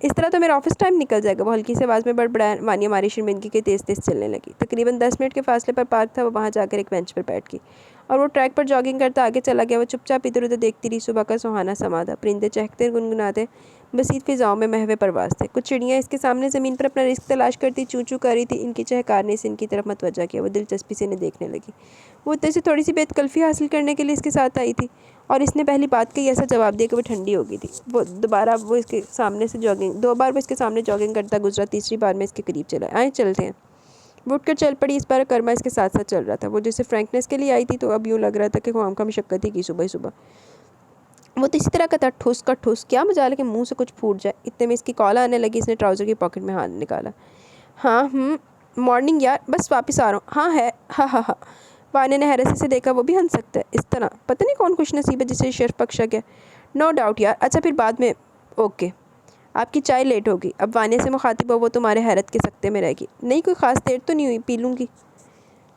[SPEAKER 1] इस तरह तो मेरा ऑफिस टाइम निकल जाएगा। वो हल्की से आवाज़ में बड़बड़ाया। वानिया मारी शर्मिंदगी के तेज़ तेज़ चलने लगी। तकरीबन 10 मिनट के फासले पर पार्क था। वो वहाँ जाकर एक बेंच पर बैठ गई और वो ट्रैक पर जॉगिंग करता आगे चला गया। वो चुपचाप इधर उधर देखती रही। सुबह का सुहाना समा था। परिंदे चहकते गुनगुनाते बसीत फिजाओं में महवे परवास थे। कुछ चिड़ियाँ इसके सामने ज़मीन पर अपना रिस्क तलाश करती चूँ चूँ कर रही थी। इनकी चहकार ने इसे इनकी तरफ मतवज्जा किया। वो दिलचस्पी से इन्हें देखने लगी। वो इतने से थोड़ी सी बेतकल्फ़ी हासिल करने के लिए इसके साथ आई थी, और इसने पहली बात कही ऐसा जवाब दिया कि वो ठंडी हो गई थी। दो बार वो इसके सामने जॉगिंग करता गुजरा। तीसरी बार में इसके करीब चला। आए चलते हैं। वो उठकर चल पड़ी। इस बार कर्मा इसके साथ साथ चल रहा था। वो जैसे फ्रैंकनेस के लिए आई थी तो अब यूँ लग रहा था कि खाम खा मशक्क़त ही की सुबह सुबह। वो तो इसी तरह का था, ठुस का ठुस। क्या मजाल के मुंह से कुछ फूट जाए। इतने में इसकी कॉल आने लगी। इसने ट्राउज़र की पॉकेट में हाथ निकाला। हाँ मॉर्निंग यार, बस वापस आ रहा हूँ। हाँ है। हाँ। वानिया ने हैरत से देखा। वो भी हंस सकता है इस तरह? पता नहीं कौन खुश नसीब है जिसे शर्फ बख्शा गया। नो डाउट यार, अच्छा फिर बाद में। ओके, आपकी चाय लेट होगी। अब वानिया से मुखातिब हो वो तुम्हारे हैरत के सकते में रहेगी। नहीं कोई ख़ास देर तो नहीं हुई, पी लूँगी।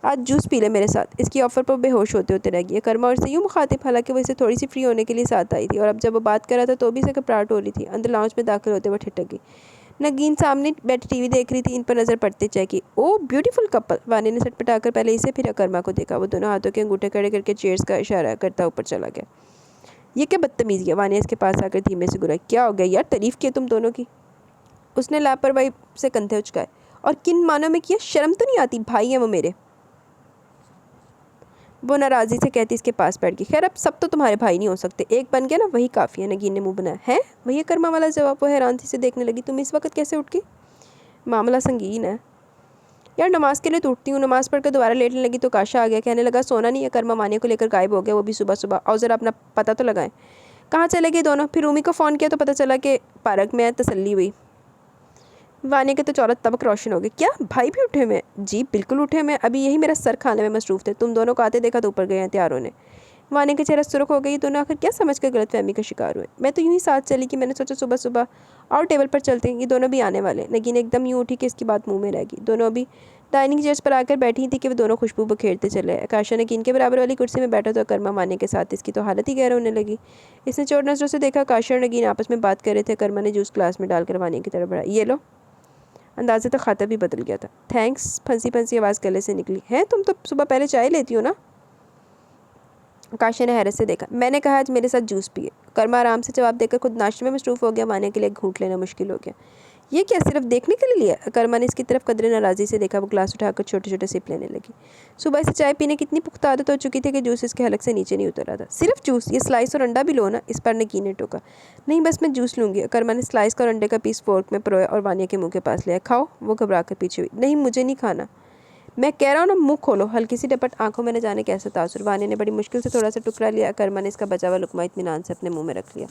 [SPEAKER 1] आज जूस पी ले मेरे साथ। इसकी ऑफ़र पर बेहोश होते होते रह गई कर्मा और से यूँ मुखातिब, हालांकि वो इसे थोड़ी सी फ्री होने के लिए साथ आई थी और अब जब वो बात कर रहा था तो भी इसे घबराहट हो रही थी। अंदर लाउंज में दाखिल होते वो ठिठक गई। नगीन सामने बैठी टीवी देख रही थी, इन पर नज़र पड़ते चाहे कि ओ ब्यूटीफुल कपल। वानी ने सटपटाकर पहले इसे फिर कर्मा को देखा। वो दोनों हाथों के अंगूठे खड़े करके चेयर्स का इशारा करता ऊपर चला गया। ये क्या बदतमीज़ी है? वानी इसके पास आकर धीमे से गुरा। क्या हो गया यार, तारीफ़ की तुम दोनों की। उसने लापरवाही से कंधे उचकाए। और किन मानों में किया? शर्म तो नहीं आती? भाई हैं वो मेरे। वो नाराज़ी से कहती इसके पास बैठ गई। खैर अब सब तो तुम्हारे भाई नहीं हो सकते, एक बन गया ना वही काफ़ी है। नगीन ने मुंह बनाया। है वही कर्मा वाला जवाब। वो हैरानी से देखने लगी। तुम इस वक्त कैसे उठ गई? मामला संगीन है यार, नमाज के लिए तो उठती हूँ। नमाज पढ़कर दोबारा लेटने लगी तो काशा आ गया। कहने लगा सोना नहीं है। कर्मा मानिया को लेकर गायब हो गया, वो भी सुबह सुबह। और ज़रा अपना पता तो लगाएं, कहाँ चले गए दोनों? फिर रूमी को फ़ोन किया तो पता चला कि पार्क में है। तसल्ली हुई। वानिया के तो चौरत तबक रोशन हो गए। क्या भाई भी उठे हुए? जी बिल्कुल उठे हुए। अभी यही मेरा सर खाने में मसरूफ़ थे। तुम दोनों को आते देखा तो ऊपर गए हैं तैयार होने। वानिया के चेहरा सुर्ख हो गई। दोनों आखिर क्या समझ कर गलतफहमी का शिकार हुए। मैं तो यूं ही साथ चली कि मैंने सोचा सुबह सुबह और टेबल पर चलते हैं, ये दोनों भी आने वाले। नगीन एकदम यूँ उठी कि इसकी बात मुंह में रह गई। दोनों अभी डाइनिंग चेयर्स पर आकर बैठी थी कि वे दोनों खुशबू बखेरते चले। आकाशा नगीन के बराबर वाली कुर्सी में बैठा तो कर्मा मानिया के साथ। इसकी तो हालत ही गैर होने लगी। इसने चोर नजरों से देखा। आकाशा और नगीन आपस में बात कर रहे थे। कर्मा ने जूस ग्लास में डालकर वानिया की तरफ बढ़ा। ये लो। अंदाजे तो खाता भी बदल गया था। थैंक्स, फंसी फंसी आवाज़ गले से निकली। है तुम तो सुबह पहले चाय लेती हो ना? आकाशा ने हैरत से देखा। मैंने कहा आज मेरे साथ जूस पिए। कर्मा आराम से जवाब देकर खुद नाश्ते में मसरूफ़ हो गया। वानिया के लिए घूंट लेना मुश्किल हो गया। ये क्या सिर्फ देखने के लिए लिया? कर्मा ने इसकी तरफ कदरे नाराज़ी से देखा। वो ग्लास उठाकर छोटे छोटे सिप लेने लगी। सुबह से चाय पीने की इतनी पुख्ता आदत हो चुकी थी कि जूस इसके हलक से नीचे नहीं उतर रहा था। सिर्फ जूस? ये स्लाइस और अंडा भी लो ना। इस पर नगीन ने टोका। नहीं बस मैं जूस लूँगी। कर्मा ने स्लाइस का और अंडे का पीस फोर्क में परोया और वानिया के मुँह के पास लिया। खाओ। वो घबरा कर पीछे हुई। नहीं मुझे नहीं खाना। मैं कह रहा हूँ ना, मुँह खोलो। हल्की सी डपट आंखों में न जाने कैसा तासुर। वानिया ने बड़ी मुश्किल से थोड़ा सा टुकड़ा लिया। कर्मा ने इसका बचा हुआ लुकमा इत्मीनान से अपने मुंह में रख लिया।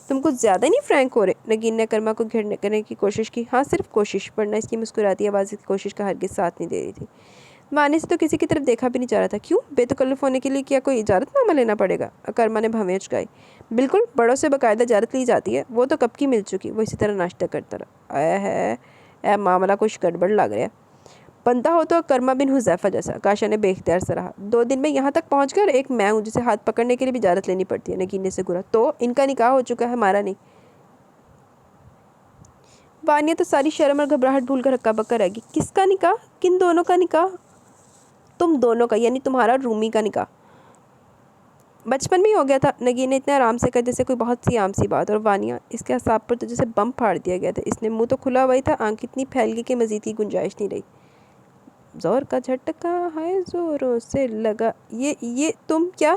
[SPEAKER 1] तुम कुछ ज़्यादा ही नहीं फ्रैंक हो रहे? नगीन ने कर्मा को घेरने करने की कोशिश की। हाँ सिर्फ कोशिश, वरना इसकी मुस्कुराती आवाज़ की कोशिश का हरगिज़ साथ नहीं दे रही थी। वानिया से तो किसी की तरफ देखा भी नहीं जा रहा था। क्यों? बेतकल्लुफ़ होने के लिए क्या कोई इजाज़तनामा लेना पड़ेगा? कर्मा ने भवें उचकाई। बिल्कुल, बड़ों से बाकायदा इजाज़त ली जाती है। वो तो कब की मिल चुकी। वो इसी तरह नाश्ता करता रहा। आया है मामला कुछ गड़बड़ लग रहा है। बनता हो तो कर्मा बिन हुज़ैफा जैसा। आकाशा ने बेख्तियार से रहा। 2 दिन में यहाँ तक पहुँच कर एक मैं हूँ जिसे हाथ पकड़ने के लिए भी इजाज़त लेनी पड़ती है। नगीन ने से घूरा। तो इनका निकाह हो चुका है, हमारा नहीं। वानिया तो सारी शर्म और घबराहट भूल कर हक्का बक्का रहेगी। किसका निकाह? किन दोनों का निकाह? तुम दोनों का, यानी तुम्हारा रूमी का निकाह। बचपन में ही हो गया था। नगीन ने इतने आराम से कहा जैसे कोई बहुत सी आम सी बात। और वानिया इसके असाब पर तो जैसे बम फाड़ दिया गया था। इसने मुँह तो खुला हुआ ही था, आंख इतनी फैल गई कि मज़ीद की गुंजाइश नहीं रही। जोर का झटका है जोरों से लगा। ये तुम क्या?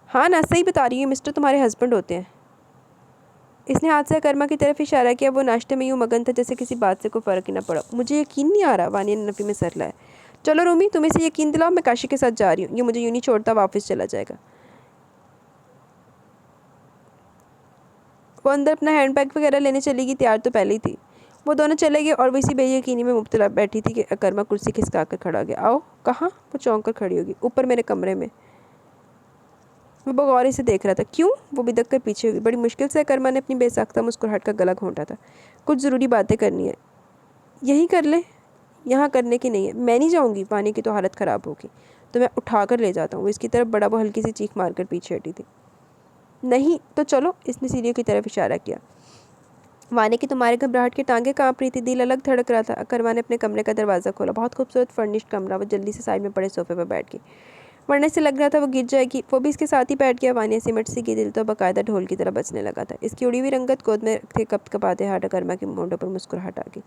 [SPEAKER 1] हाँ ना, सही बता रही हूँ। मिस्टर तुम्हारे हस्बैंड होते हैं। इसने हाथ से कर्मा की तरफ इशारा किया। वो नाश्ते में यूँ मगन था जैसे किसी बात से कोई फ़र्क ही ना पड़ा। मुझे यकीन नहीं आ रहा। वानिया ने नफ़ी में सर लाया। चलो रूमी, तुम इसे यकीन दिलाओ, मैं काशी के साथ जा रही हूँ। ये मुझे यूँ नहीं छोड़ता, वापस चला जाएगा। वो अंदर अपना हैंड बैग वगैरह लेने चली गई। तैयार तो पहले ही थी। वो दोनों चले गए और वो इसी बेयकीनी में मुब्तला बैठी थी कि कर्मा कुर्सी खिसका कर खड़ा हो गया। आओ। कहाँ? वो चौंक कर खड़ी होगी। ऊपर मेरे कमरे में। वो बगौर से देख रहा था। क्यों? वो बिदक कर पीछे हुई। बड़ी मुश्किल से कर्मा ने अपनी बेसाख्ता मुस्कुराहट का गला घोंटा था। कुछ ज़रूरी बातें करनी है। यही कर ले। यहाँ करने की नहीं है। मैं नहीं जाऊँगी। पानी की तो हालत ख़राब होगी। तो मैं उठा कर ले जाता हूँ। इसकी तरफ बड़ा वो हल्की सी चीख मार कर पीछे हटी थी। नहीं तो चलो। इसने सीढ़ियों की तरफ इशारा किया। वानिया की तुम्हारे घबराहट की टांगें काँप रही थी, दिल अलग धड़क रहा था। कर्मा ने अपने कमरे का दरवाज़ा खोला। बहुत खूबसूरत फर्निश्ड कमरा। वो जल्दी से साइड में पड़े सोफे पर बैठ गई, वरना से लग रहा था वो गिर जाएगी। वो भी इसके साथ ही बैठ गया। वानिया सिमट सी की, दिल तो बाकायदा ढोल की तरह बजने लगा था। इसकी उड़ी हुई रंगत गोद में थे कपकपाते हाथ। कर्मा के मोंढों पर मुस्कुराहट आ गई।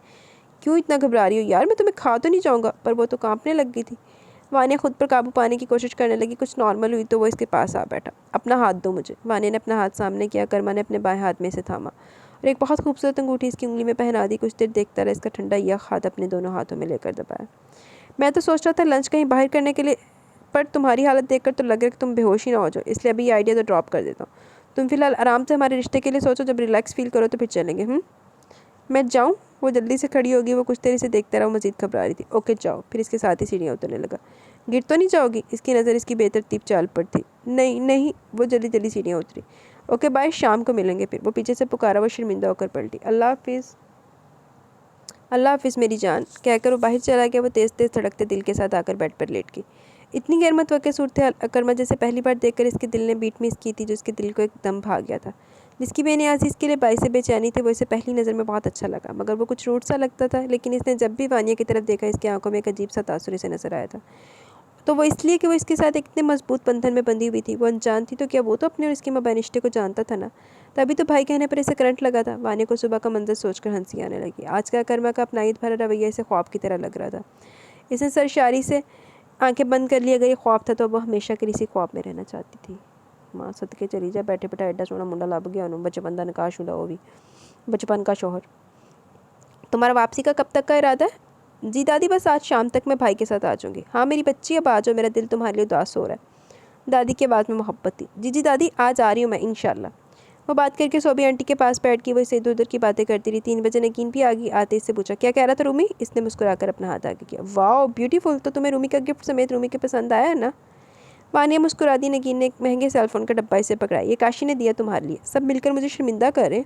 [SPEAKER 1] क्यों इतना घबरा रही हो यार? मैं तुम्हें खा तो नहीं जाऊँगा। पर वो तो काँपने लग गई थी। वानिया खुद पर काबू पाने की कोशिश करने लगी। कुछ नॉर्मल हुई तो वो इसके पास आ बैठा। अपना हाथ दो मुझे। वानिया ने अपना हाथ सामने किया। कर्मा ने अपने बाएं हाथ में इसे थामा और एक बहुत खूबसूरत अंगूठी इसकी उंगली में पहना दी। कुछ देर देखता रहा। इसका ठंडा यह हाथ अपने दोनों हाथों में लेकर दबाया। मैं तो सोच रहा था लंच कहीं बाहर करने के लिए, पर तुम्हारी हालत देखकर तो लग रहा है कि तुम बेहोश ही ना हो जाओ, इसलिए अभी ये आइडिया तो ड्रॉप कर देता हूँ। तुम फिलहाल आराम से हमारे रिश्ते के लिए सोचो। जब रिलैक्स फील करो तो फिर चलेंगे। मैं जाऊँ? वो जल्दी से खड़ी होगी। वो कुछ देर से देखता रहा। वो मज़ीद घबरा रही थी। ओके जाओ। फिर इसके साथ ही सीढ़ियाँ उतरने लगा। गिर तो नहीं जाओगी? इसकी नज़र इसकी बेतरतीब चाल पर थी। नहीं नहीं। वो जल्दी जल्दी सीढ़ियाँ उतरी ओके बाय, शाम को मिलेंगे फिर। वो पीछे से पुकारा, वो शर्मिंदा होकर पलटी। अल्लाह हाफिज़, अल्लाह हाफिज़ मेरी जान कहकर वो बाहर चला गया। वो तेज़ तेज़ धड़कते दिल के साथ आकर बेड पर लेट गई। इतनी गैर मुतवक्किल सूरत अकरमा जैसे पहली बार देखकर इसके दिल ने बीट मिस की थी, जो इसके दिल को एकदम भाग गया था। जिसकी बेनियाज़ी इसके लिए बाइसे बेचैनी थी, वो इसे पहली नज़र में बहुत अच्छा लगा, मगर वो कुछ रूट सा लगता था। लेकिन इसने जब भी वानिया की तरफ देखा, इसकी आंखों में एक अजीब सा तासुर इसे नजर आया था। तो वो इसलिए कि वो इसके साथ एक इतने मजबूत बंधन में बंधी हुई थी। वो अनजान थी तो क्या वो तो अपने और इसके मबैन रिश्ते को जानता था ना। तभी तो भाई कहने पर इसे करंट लगा था। वानिया को सुबह का मंजर सोचकर हंसी आने लगी। आज का कर्मा का अपनाइत भरा रवैया इसे ख्वाब की तरह लग रहा था। इसने सरशारी से आंखें बंद कर ली। अगर ये ख्वाब था तो वो हमेशा के इसी ख्वाब में रहना चाहती थी। माँ सदके चली जा, बैठे बैठा एड्डा सोना मुंडा लभ गया उन्होंने, बचपन का नकाश उला, वो भी बचपन का शोहर। तुम्हारा वापसी का कब तक का इरादा है? जी दादी, बस आज शाम तक मैं भाई के साथ आ जाऊँगी। हाँ मेरी बच्ची, अब आ जाओ, मेरा दिल तुम्हारे लिए उदास हो रहा है। दादी की आवाज़ में मोहब्बत थी। जी जी दादी, आज आ रही हूँ मैं इंशाल्लाह। वो बात करके सोबी आंटी के पास बैठ के वो इसे इधर उधर की बातें करती रही। 3 बजे नगीन भी आ गई। आते इससे पूछा, क्या कह रहा था रूमी? इसने मुस्कुराकर अपना हाथ आगे किया। वाह ब्यूटीफुल, तो तुम्हें रूमी का गिफ्ट समेत रूमी के पसंद आया है ना? वानिया मुस्कुरा दी। नगीन ने एक महंगे सेलफोन का डब्बा इसे पकड़ाया। ये काशी ने दिया तुम्हारे लिए, सब मिलकर मुझे शर्मिंदा करे।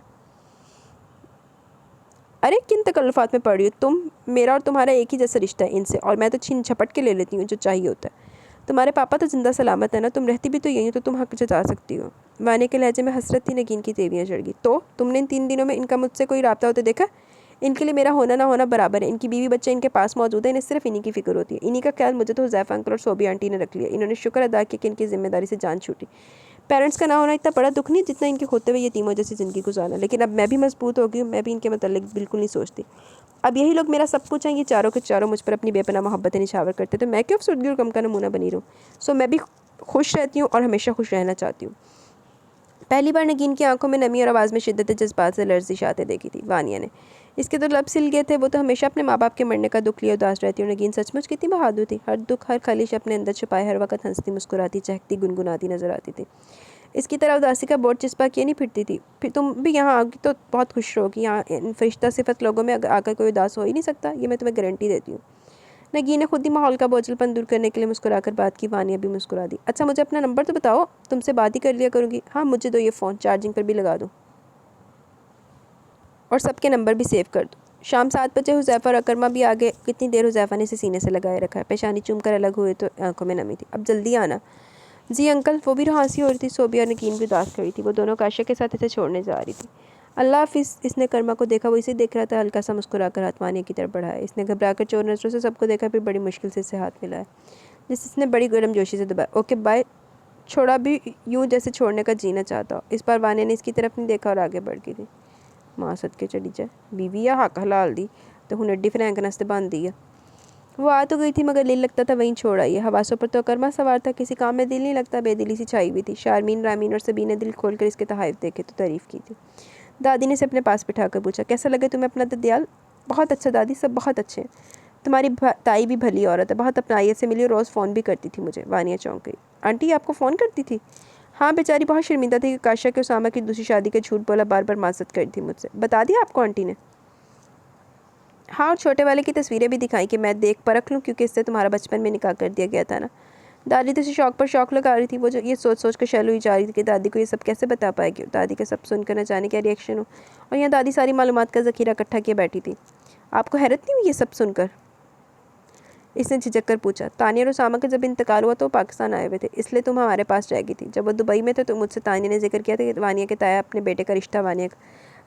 [SPEAKER 1] अरे किन तकल्लुफ़ात में पड़ रही हो तुम? मेरा और तुम्हारा एक ही जैसा रिश्ता है इनसे, और मैं तो छीन झपट के ले लेती हूँ जो चाहिए होता है। तुम्हारे पापा तो जिंदा सलामत है ना, तुम रहती भी तो यहीं हो, तो तुम हक जता सकती हो। वाने के लहजे में हसरत थी। नगीन की तेवियाँ चढ़ गई। तो तुमने इन 3 दिनों में इनका मुझसे कोई राब्ता होते देखा? इनके लिए मेरा होना ना होना बराबर है। इनकी बीवी बच्चे इनके पास मौजूद है, इन्हें सिर्फ इन्हीं की फिक्र होती है। इन्हीं का ख्याल मुझे तो हुज़ैफ़ा अंकल और सोबी आंटी ने रख लिया। इन्होंने शुक्र अदा किया कि इनकी जिम्मेदारी से जान छूटी। पेरेंट्स का ना होना इतना बड़ा दुख नहीं जितना इनके होते हुए यतीमों जैसी ज़िंदगी गुजारना। लेकिन अब मैं भी मजबूत हो गई हूँ, मैं भी इनके मतलब बिल्कुल नहीं सोचती। अब यही लोग मेरा सब कुछ हैं। ये चारों के चारों मुझ पर अपनी बेपनाह मोहब्बतें निछावर करते, तो मैं क्यों अफसरदगी और गम का नमूना बनी रहूँ? सो मैं भी खुश रहती हूँ और हमेशा खुश रहना चाहती हूँ। पहली बार नगीन की आंखों में नमी और आवाज़ में शिद्दत जज्बात से लर्जिश आते देखी थी वानिया ने। इसके तो लब सिल गए थे। वो तो हमेशा अपने माँ बाप के मरने का दुख लिए उदास रहती और नगीन सचमुच कितनी बहादुर थी। हर दुख हर खलिश अपने अंदर छुपाए हर वक्त हंसती मुस्कुराती चहकती गुनगुनाती नजर आती थी। इसकी तरह उदासी का बोर्ड चिस्पा किए नहीं फिरती थी। फिर तुम भी यहाँ आओगी तो बहुत खुश रहोगी। यहाँ इन फरिश्ता सिफत लोगों में आकर कोई उदास हो ही नहीं सकता, ये मैं तुम्हें गारंटी देती हूँ। नगीन ने खुद ही माहौल का बोझलपन दूर करने के लिए मुस्कुराकर बात की। वानिया भी मुस्कुरा दी। अच्छा मुझे अपना नंबर तो बताओ, तुमसे बात ही कर लिया करूँगी। हाँ मुझे दो ये फ़ोन, चार्जिंग पर भी लगा दो और सबके नंबर भी सेव कर दो। शाम 7 बजे हुज़ैफ़ा और अकरमा भी आ गए। कितनी देर हुज़ैफ़ा ने इसे सीने से लगाए रखा है। पेशानी चूम कर अलग हुए तो आंखों में नमी थी। अब जल्दी आना। जी अंकल। वो भी रुहासी हो रही थी। सोबिया और नगीन भी उदास खड़ी थी। वो दोनों काशा के साथ इसे छोड़ने जा रही थी। अल्लाह हाफिज़। इसने कर्मा को देखा, वो इसे देख रहा था। हल्का सा मुस्कुराकर हाथ वानिया की तरफ बढ़ाया। इसने घबराकर चोर नज़रों से सबको देखा, फिर बड़ी मुश्किल से इसे हाथ मिलाया, जिसने बड़ी गर्मजोशी से दबाया। Okay bye. छोड़ा भी यूँ जैसे छोड़ने का जीना चाहता हो। इस बार वानिया ने इसकी तरफ नहीं देखा और आगे बढ़ गई थी। माँ सदके चली जाए, बीवी या हक हलाल दी तो हुन एड्डी फ्रैंक नस्ते बन दी है। वो आ तो गई थी मगर दिल लगता था वहीं छोड़ आई है। हवासों पर तो कर्मा सवार था, किसी काम में दिल नहीं लगता, बेदिली सी छाई हुई थी। शारमीन रामीन और सबी ने दिल खोलकर इसके तहाइफ देखे तो तारीफ़ की थी। दादी ने इसे अपने पास बिठाकर पूछा, कैसा लगे तुम्हें अपना ददियाल? बहुत अच्छा दादी, सब बहुत अच्छे हैं। तुम्हारी ताई भी भली औरत है, बहुत अपनाइयत से मिली, रोज़ फ़ोन भी करती थी मुझे। वानिया चौंक गई। आंटी आपको फ़ोन करती थी? हाँ बेचारी बहुत शर्मिंदा थी कि काशा के उसामा की दूसरी शादी का झूठ बोला, बार बार माजरत कर थी मुझसे। बता दिया आपको आंटी ने? हाँ, और छोटे वाले की तस्वीरें भी दिखाई कि मैं देख परख लूँ, क्योंकि इससे तुम्हारा बचपन में निकाह कर दिया गया था ना। दादी तो इसे शौक पर शौक लगा रही थी। वो जो ये सोच सोच कर शैल हुई जा रही थी कि दादी को ये सब कैसे बता पाएगी। दादी का सब सुनकर न जाने क्या रिएक्शन हो। और यहाँ दादी सारी मालूमात का ज़ख़ीरा इकट्ठा किए बैठी थी। आपको हैरत नहीं हुई ये सब सुनकर? इसने झिझक कर पूछा। तानिया और उसामा का जब इंतकाल हुआ तो वो पाकिस्तान आए हुए थे, इसलिए तुम हमारे पास रहेगी थी। जब वो दुबई में थे तो मुझसे तानिया ने जिक्र किया था कि वानिया के ताया अपने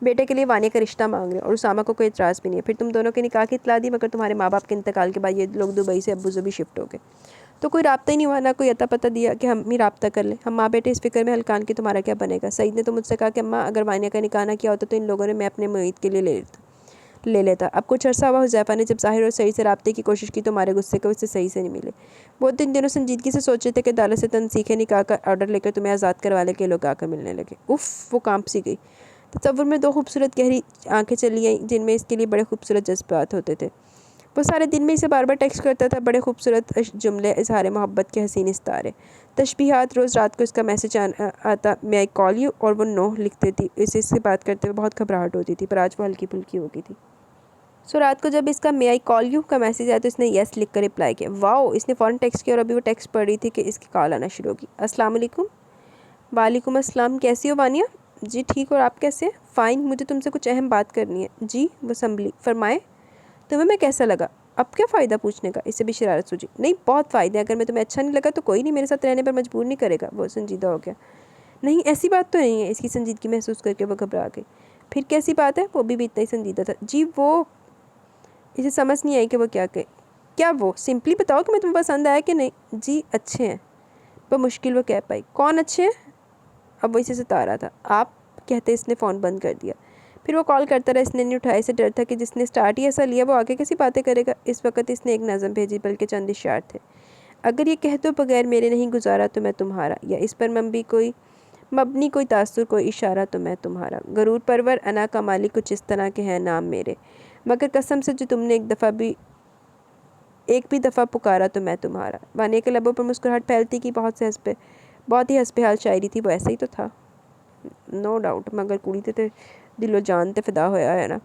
[SPEAKER 1] बेटे के लिए वानिया का रिश्ता मांग रहे हैं और उसामा को कोई इतराज़ भी नहीं है। फिर तुम दोनों के निकाह की इतला दी, मगर तुम्हारे माँ बाप के इंतकाल के बाद ये लोग दुबई से अबू ज़बी शिफ्ट हो गए, तो कोई राब्ता ही नहीं हुआ, ना कोई अता पता दिया कि हम ही राब्ता कर लें। हम माँ बेटे इस फिक्र में हलकान कि तुम्हारा क्या बनेगा। सईद ने तो मुझसे कहा कि अम्मा अगर वानिया का निकाह ना किया होता तो इन लोगों ने मैं अपने मुईद के लिए ले लेता। अब कुछ अर्सा हुआ हुज़ैफ़ा ने जब ज़ाहिर और सही से राब्ते की कोशिश की तो हमारे गुस्से को इससे सही से नहीं मिले। वो इन दिनों संजीदगी से सोच रहे थे कि अदालत से तनसीखे निकाह का ऑर्डर लेकर तुम्हें आज़ाद करवा ले के लोग आकर मिलने लगे। उफ़, वो कांप सी गई। तसव्वुर में 2 खूबसूरत गहरी आंखें चली आईं जिनमें इसके लिए बड़े खूबसूरत जज्बात होते थे। वो सारे दिन में इसे बार बार टेक्स्ट करता था, बड़े खूबसूरत जुमले, इजहार मोहब्बत के हसीन इस्तारे, तशबीहात। रोज़ रात को इसका मैसेज आता, मैं आई कॉल यू, और वो नो लिखती थी। इससे बात करते हुए बहुत घबराहट होती थी, पर आज वो हल्की फुल्की हो गई थी। सो रात को जब इसका मे आई कॉल यू का मैसेज आया तो इसने येस लिख कर रिप्लाई किया। वाओ, इसने फ़ौरन टेक्स्ट किया और अभी वो टेक्स्ट पढ़ रही थी कि इसकी कॉल आना शुरू होगी। अस्सलाम वालेकुम। वालेकुम अस्सलाम, कैसी हो वानिया? जी ठीक, और आप कैसे हैं? फ़ाइन, मुझे तुमसे कुछ अहम बात करनी है। जी वसम्बली, फरमाएं। तुम्हें मैं कैसा लगा? अब क्या फ़ायदा पूछने का? इससे भी शरारत सूझी। नहीं, बहुत फ़ायदे। अगर मैं तुम्हें अच्छा नहीं लगा तो कोई नहीं, मेरे साथ रहने पर मजबूर नहीं करेगा। वो संजीदा हो गया। नहीं, ऐसी बात तो नहीं है। इसकी संजीदगी महसूस करके वो घबरा गई। फिर कैसी बात है? वो भी इतना ही संजीदा था। जी वो, इसे समझ नहीं आई कि वो क्या कहे। क्या वो, सिंपली बताओ कि मैं तुम्हें पसंद आया कि नहीं। जी अच्छे हैं, पर मुश्किल वो कह पाई। कौन अच्छे हैं? अब वो इसे सता रहा था। आप कहते इसने फ़ोन बंद कर दिया। फिर वो कॉल करता रहा, इसने नहीं उठाया। इसे डर था कि जिसने स्टार्ट ही ऐसा लिया वो आगे कैसी बातें करेगा। इस वक्त इसने एक नज़म भेजी, बल्कि चंद इशार थे। अगर ये कह दो बगैर मेरे नहीं गुजारा तो मैं तुम्हारा, या इस पर मबनी कोई तासुर, कोई इशारा तो मैं तुम्हारा। गरूर परवर अना का मालिक कुछ इस तरह के हैं नाम मेरे, मगर कसम से जो तुमने एक भी दफ़ा पुकारा तो मैं तुम्हारा। वानिया के लबों पर मुस्कुराहट फैलती कि बहुत ही हंसबेहाल शायरी थी। वो ऐसा ही तो था, नो डाउट, मगर कुड़ी ते दिलो जान ते फिदा होया है ना।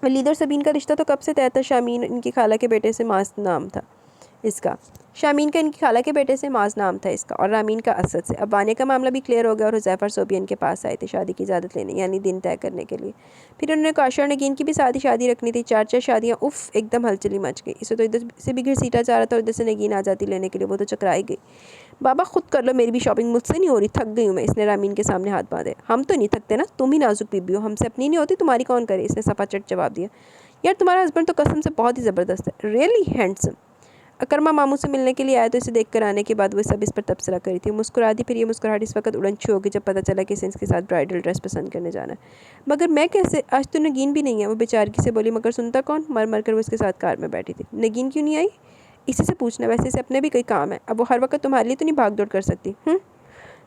[SPEAKER 1] वलीद और सबीन का रिश्ता तो कब से तय था। शामीन इनकी खाला के बेटे से मास नाम था इसका। शामीन का इनकी खाला के बेटे से माज नाम था इसका, और रामीन का असद से। अब वानिया का मामला भी क्लियर हो गया और हुज़ैफ़ा और सोबियन के पास आए थे शादी की इजाज़त लेने, यानी दिन तय करने के लिए। फिर उन्होंने काशा और नगीन की भी शादी रखनी थी। 4 शादियाँ, उफ़, एकदम हलचली मच गई। इसे तो इधर से भी घसीटा जा रहा था और इधर से नगीन आ जाती लेने के लिए। वो तो चकराई गई। बाबा खुद कर लो, मेरी भी शॉपिंग मुझसे नहीं हो रही, थक गई हूँ मैं। इसने रामीन के सामने हाथ बांधे। हम तो नहीं थकते ना, तुम ही नाजुक बीबी हो, हमसे अपनी नहीं होती, तुम्हारी कौन करे। इसने सफाचट जवाब दिया। यार तुम्हारा हस्बैंड तो कसम से बहुत ही ज़बरदस्त है, रियली हैंडसम। अकरमा मामू से मिलने के लिए आया तो इसे देख कर आने के बाद वो सब इस पर तबसरा करी थी। मुस्कुरा दी। फिर ये मुस्कुराहट इस वक्त उड़नछू होगी जब पता चला कि इसे इसके साथ ब्राइडल ड्रेस पसंद करने जाना है। मगर मैं कैसे? आज तो नगीन भी नहीं है, वो बेचारगी से बोली। मगर सुनता कौन? मर मर कर वो इसके साथ कार में बैठी थी। नगीन क्यों नहीं आई? इसी से पूछना, वैसे इसे अपने भी कई काम है। अब वो हर वक्त तुम्हारे लिए तो नहीं भाग दौड़ कर सकती।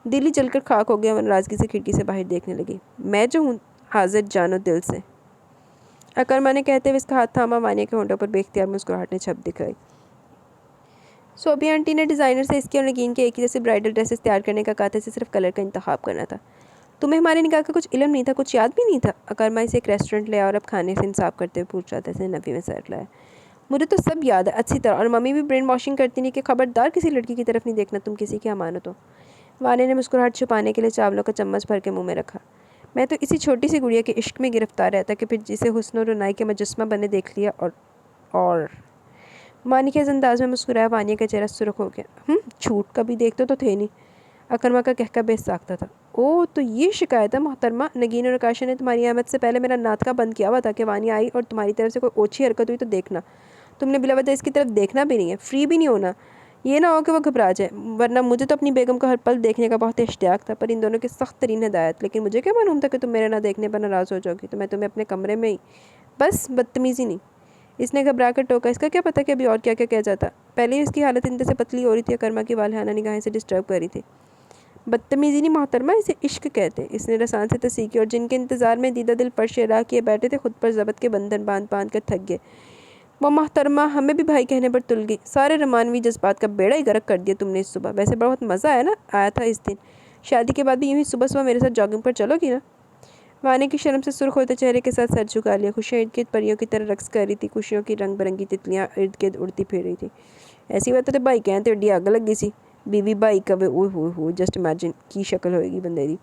[SPEAKER 1] दिल ही जलकर खाक हो गया। वो नाराज़गी से खिड़की से बाहर देखने लगी। मैं जो हूँ हाजिर जानो दिल से, अकरमा ने कहते हुए इसका हाथ थामा। वानिया के होंठों पर बेख्तियार मुस्कुराहट ने छप दिखाई। सोबिया आंटी ने डिज़ाइनर से इसके और नगीन के एक ही जैसे ब्राइडल ड्रेसेस तैयार करने का कहा था। इसे सिर्फ कलर का इंतखाब करना था। तुम्हें हमारे निकाह का कुछ इल्म नहीं था, कुछ याद भी नहीं था? अकरमा इसे एक रेस्टोरेंट ले और अब खाने से इंसाफ करते हुए पूछ रहा था। इसने नफ़ी में सर लाया। मुझे तो सब याद है अच्छी तरह, और मम्मी भी ब्रेन वॉशिंग करती नहीं कि खबरदार किसी लड़की की तरफ नहीं देखना, तुम किसी की अमानत हो। वाने ने मुस्कुराहट छुपाने के लिए चावलों का चम्मच भर के मुँह में रखा। मैं तो इसी छोटी सी गुड़िया के इश्क में गिरफ्तार रहता कि फिर जिसे हुस्न और रुनाई के मुजस्मा बने देख लिया। और मानी के अंदाज में मुस्कुराया। वानिया का चेहरा सुर्ख हो गया। झूठ, कभी देखते तो थे नहीं। अकरमा का कहका बेसाख्ता था। ओह, तो ये शिकायत है मोहतरमा। नगीन और आकाशा ने तुम्हारी आमद से पहले मेरा नाटका बंद किया हुआ था कि वानिया आई और तुम्हारी तरफ से कोई ओछी हरकत हुई तो देखना। तुमने बिला वजह इसकी तरफ देखना भी नहीं है, फ्री भी नहीं होना। ये ना हो कि वो घबरा जाए, वरना मुझे तो अपनी बेगम को हर पल देखने का बहुत इश्तियाक था। पर इन दोनों की सख्त तरीन हिदायत। लेकिन मुझे क्या मालूम था कि तुम मेरे ना देखने पर नाराज़ हो जाओगी, तो मैं तुम्हें अपने कमरे में ही, बस बदतमीज़ी नहीं। इसने घबरा कर टोका। इसका क्या पता कि अभी और क्या क्या कह जाता। पहले ही इसकी हालत इंतहा से पतली हो रही थी। अकरमा की वालहाना निगाहें से डिस्टर्ब कर रही थी। बदतमीज़ी नहीं मोहतरमा, इसे इश्क कहते हैं। इसने रसान से तस्दीक की। और जिनके इंतज़ार में दीदा दिल पर शेरा किए बैठे थे, खुद पर ज़बत के बंधन बांध बांध कर थक गए। वो मोहतरमा हमें भी भाई कहने पर तुल गई। सारे रमानवी जज्बात का बेड़ा ही गर्क कर दिया तुमने इस सुबह। वैसे बहुत मज़ा आया था इस दिन। शादी के बाद भी यूँ ही सुबह सुबह मेरे साथ जॉगिंग पर चलोगी ना? वाने की शर्म से सुर्ख होते चेहरे के साथ सर झुका लिया। खुशियाँ इर्द गिर्द परियों की तरह रक्स कर रही थी। खुशियों की रंग बिरंगी तितलियाँ इर्द गिर्द उड़ती फिर रही थी। ऐसी बात तो भाई कहते एड्डी अग लगी सी। बीवी भाई कवे ओह जस्ट इमेजिन की शक्ल होएगी बंदे दी।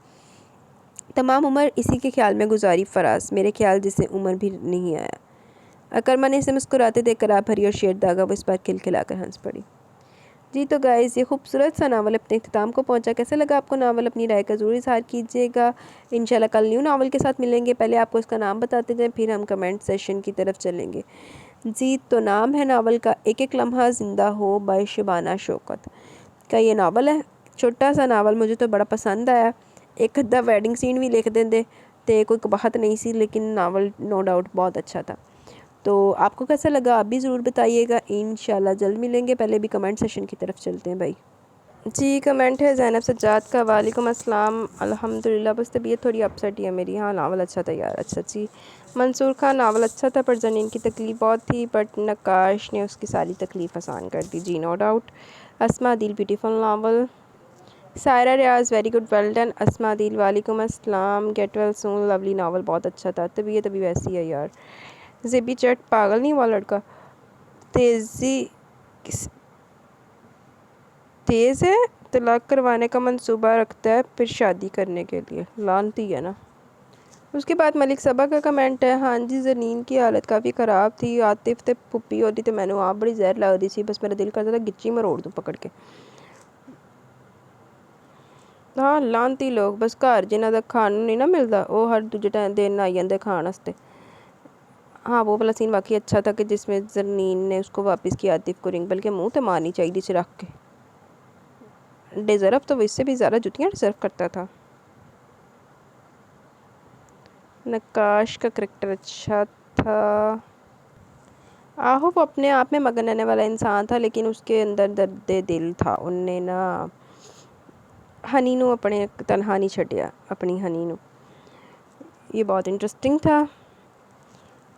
[SPEAKER 1] तमाम उम्र इसी के ख्याल में गुजारी फराज, मेरे ख्याल जिसे उम्र भी नहीं आया। अकरमा ने इसे मुस्कुराते देख कर आप भरी और शेर दागा वो इस बार खिलखिलाकर हंस पड़ी। जी तो गाइस, ये खूबसूरत सा नावल अपने इख्तिताम को पहुंचा। कैसा लगा आपको नावल? अपनी राय का ज़रूर इज़हार कीजिएगा। इंशाल्लाह कल न्यू नावल के साथ मिलेंगे। पहले आपको इसका नाम बताते जाएं, फिर हम कमेंट सेशन की तरफ चलेंगे। जी तो नाम है नावल का एक एक लम्हा ज़िंदा हो बाय शबाना शौकत का ये नावल है। छोटा सा नावल, मुझे तो बड़ा पसंद आया। एक अद्धा वेडिंग सीन भी लिख देंगे तो कोई कबाहत नहीं सी, लेकिन नावल नो डाउट बहुत अच्छा था। तो आपको कैसा लगा आप भी ज़रूर बताइएगा। इंशाल्लाह जल्द मिलेंगे। पहले भी कमेंट सेशन की तरफ चलते हैं भाई। जी कमेंट है ज़ैनब सज्जाद का। वालेकुम अस्सलाम, अल्हम्दुलिल्लाह, बस तबीयत थोड़ी अपसेट ही है मेरी। हाँ नावल अच्छा था यार, अच्छा जी। मंसूर खान, नावल अच्छा था पर जनीन की तकलीफ़ बहुत थी, बट नक्काश ने उसकी सारी तकलीफ़ आसान कर दी। जी no doubt. Asma Dil beautiful novel. Saira Riaz very good, well done. Asma Dil वालेकुम अस्सलाम, get well soon, lovely novel बहुत अच्छा था। तबीयत अभी वैसी है यार। ज़ेबी चट, पागल नहीं हुआ लड़का। तेज़ी तेज़ है, तलाक करवाने का मंसूबा रखता है फिर शादी करने के लिए, लानती है ना। उसके बाद मलिक सबा का कमेंट है, हाँ जी ज़नीन की हालत काफ़ी ख़राब थी, आतिफ ते पुप्पी होती तो मैंने आप बड़ी जहर लग रही थी, बस मेरा दिल करता था गिच्ची मरोड़ दूँ पकड़ के। हाँ लानती लोग, बस घर जिन्हों का खाना नहीं ना मिलता वो हर दूजे टाइम दिन आई जाते खाने वास्ते। हाँ वो वाला सीन वाकई अच्छा था कि जिसमें ज़नीन ने उसको वापस किया आतिफ को रिंग, बल्कि मुँह तो मारनी चाहिए थी रख के। डिज़र्व तो इससे भी ज़्यादा जुतियाँ डिज़र्व करता था। नक्काश का करैक्टर अच्छा था। आहो वो अपने आप में मगन रहने वाला इंसान था, लेकिन उसके अंदर दर्द दिल था। उनने ना हनी नू अपने तनहा नहीं छड्डिया, अपनी हनी नू। ये बहुत इंटरेस्टिंग था।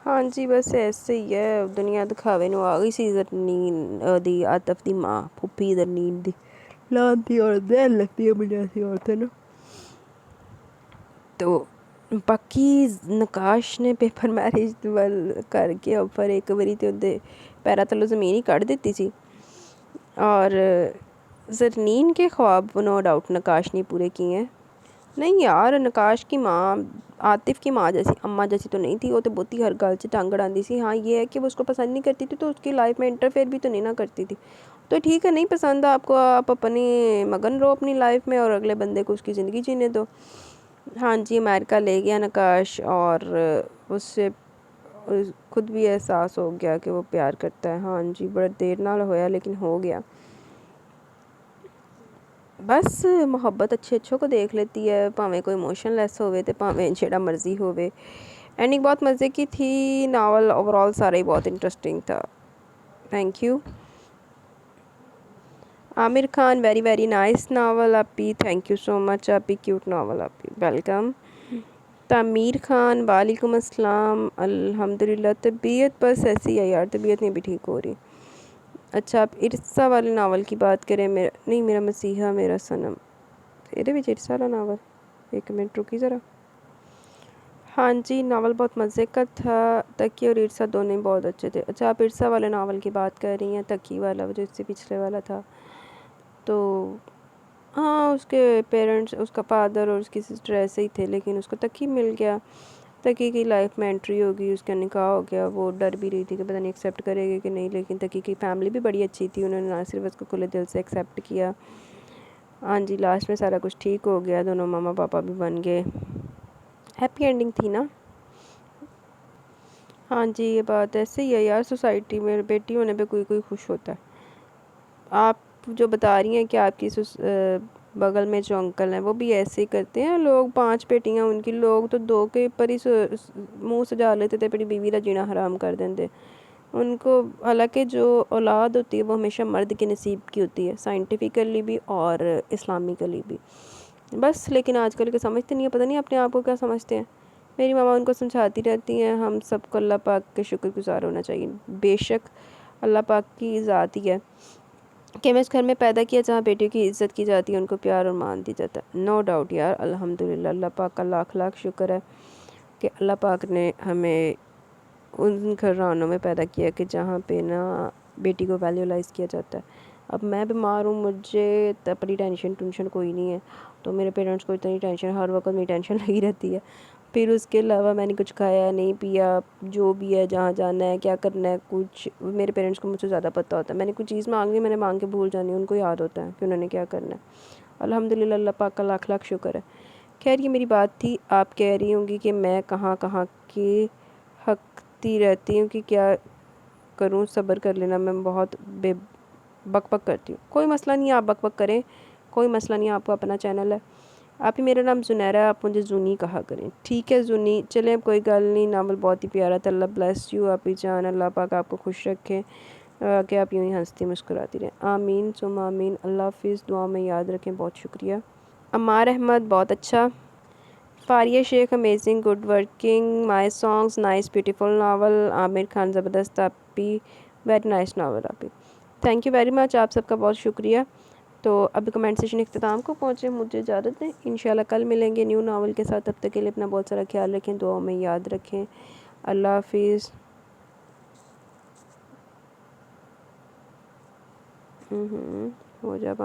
[SPEAKER 1] हाँ जी बस ऐसे ही है, दुनिया दिखावे नू आ गई सी ज़रनीन दी आतिफ दी माँ फुप्पी ज़रनीन दी लानती और दैन लगती है मुझे ऐसी औरतें ना। तो बाकी नकाश ने पेपर मैरिज वाल करके और फिर एक बारी तो उहदे पैरां थल्लों ज़मीन ही कढ़ दित्ती सी। और ज़रनीन के ख्वाब नो डाउट नकाश ने पूरे किए हैं। नहीं यार नकाश की माँ आतिफ की माँ जैसी अम्मा जैसी तो नहीं थी, वो तो बहुत ही हर गल च टांग अड़ांदी सी। हाँ ये है कि वो उसको पसंद नहीं करती थी तो उसकी लाइफ में इंटरफेयर भी तो नहीं ना करती थी। तो ठीक है, नहीं पसंद आपको, आप अपनी मगन रहो अपनी लाइफ में और अगले बंदे को उसकी ज़िंदगी जीने दो। हाँ जी अमेरिका ले गया नकाश और उससे खुद भी एहसास हो गया कि वो प्यार करता है। हाँ जी बड़ा देर नाल होया लेकिन हो गया। बस मोहब्बत अच्छे को देख लेती है, भावें कोई इमोशनलैस होवे ते भावें जेड़ा मर्जी होवे। एंडिंग बहुत मज़े की थी। नावल ओवरऑल सारा ही बहुत इंटरेस्टिंग था। Thank you Aamir Khan, very very nice novel आपी, थैंक यू सो मच आपी, क्यूट नावल आपी, वेलकम। तामीर खान वालेकुम अस्सलाम, अल्हम्दुलिल्लाह। तबीयत बस ऐसी है यार, तबीयत नहीं भी ठीक हो रही। अच्छा आप इरसा वाले नावल की बात करें, मेरा मसीहा मेरा सनम, ਇਹਦੇ ਵਿੱਚ इरसा वाला नावल, एक मिनट रुकी ज़रा। हाँ जी नावल बहुत मज़े का था, तकी और इरसा दोनों ही बहुत अच्छे थे। अच्छा आप इरसा वाले नावल की बात कर रही हैं, तकी वाला जो इससे पिछले वाला था। तो हाँ उसके पेरेंट्स, उसका फादर और उसकी सिस्टर ऐसे ही थे, लेकिन उसको तकी मिल गया। तकी की लाइफ में एंट्री होगी, उसका निकाह हो गया। वो डर भी रही थी कि पता नहीं एक्सेप्ट करेगी कि नहीं, लेकिन तकी की फैमिली भी बड़ी अच्छी थी, उन्होंने ना सिर्फ उसको खुले दिल से एक्सेप्ट किया। हाँ जी लास्ट में सारा कुछ ठीक हो गया, दोनों मामा पापा भी बन गए। हैप्पी एंडिंग थी ना। हाँ जी ये बात ऐसे ही है यार, सोसाइटी में बेटी होने पे कोई कोई खुश होता है। आप जो बता रही हैं कि आपकी बगल में जो अंकल हैं वो भी ऐसे ही करते हैं। लोग 5 बेटियां उनकी, लोग तो 2 के पर ही मुँह सजा लेते थे, अपनी बीवी का जीना हराम कर देते उनको। हालांकि जो औलाद होती है वो हमेशा मर्द के नसीब की होती है, साइंटिफिकली भी और इस्लामिकली भी। बस लेकिन आजकल के समझते नहीं है, पता नहीं अपने आप को क्या समझते हैं। मेरी मामा उनको समझाती रहती हैं, हम सबको अल्लाह पाक के शुक्रगुजार होना चाहिए। बेशक अल्लाह पाक की ज़ात ही है कि मैं इस घर में पैदा किया जहाँ बेटियों की इज़्ज़त की जाती है, उनको प्यार और मान दी जाता है। नो डाउट यार, अल्हम्दुलिल्लाह, अल्लाह पाक का लाख लाख शुक्र है कि अल्लाह पाक ने हमें उन घरानों में पैदा किया कि जहाँ पे ना बेटी को वैल्यूलाइज़ किया जाता है। अब मैं बीमार हूँ, मुझे अपनी टेंशन कोई नहीं है, तो मेरे पेरेंट्स को इतनी टेंशन, हर वक्त मेरी टेंशन लगी रहती है। फिर उसके अलावा मैंने कुछ खाया नहीं पिया, जो भी है, जहाँ जाना है, क्या करना है, कुछ मेरे पेरेंट्स को मुझसे ज़्यादा पता होता है। मैंने कुछ चीज़ मांगी, मैंने मांग के भूल जानी, उनको याद होता है कि उन्होंने क्या करना है। अल्हम्दुलिल्लाह, अल्लाह पाक का लाख लाख शुक्र है। खैर ये मेरी बात थी। आप कह रही होंगी कि मैं कहाँ कहाँ के हकती रहती हूँ कि क्या करूँ, सब्र कर लेना, मैं बहुत बक बक करती हूँ। कोई मसला नहीं है, आप बक बक करें, कोई मसला नहीं है, आपको अपना चैनल है। आप ही, मेरा नाम जुनैरा है, आप मुझे जूनी कहा करें, ठीक है जुनी। चलें अब कोई गल नहीं, नावल बहुत ही प्यारा था। अल्लाह ब्लेस यू आप ही जान, अल्लाह पाक आपको खुश रखें कि आप यूँ ही हंसती मुस्कुराती रहें। आमीन सुम आमीन। अल्लाह हाफिज़, दुआ में याद रखें। बहुत शुक्रिया। अमार अहमद बहुत अच्छा। Faria Sheikh amazing, good working, my songs nice, beautiful novel. Aamir Khan ज़बरदस्त, आपी वेरी नाइस नावल आपी। थैंक यू वेरी मच, आप सबका बहुत शुक्रिया। तो अभी कमेंट सेशन इख्तिताम को पहुँचे, मुझे इजाज़त दें। इंशाल्लाह कल मिलेंगे न्यू नावल के साथ। तब तक के लिए अपना बहुत सारा ख्याल रखें, दुआ में याद रखें। अल्लाह हाफिज़। हो जा।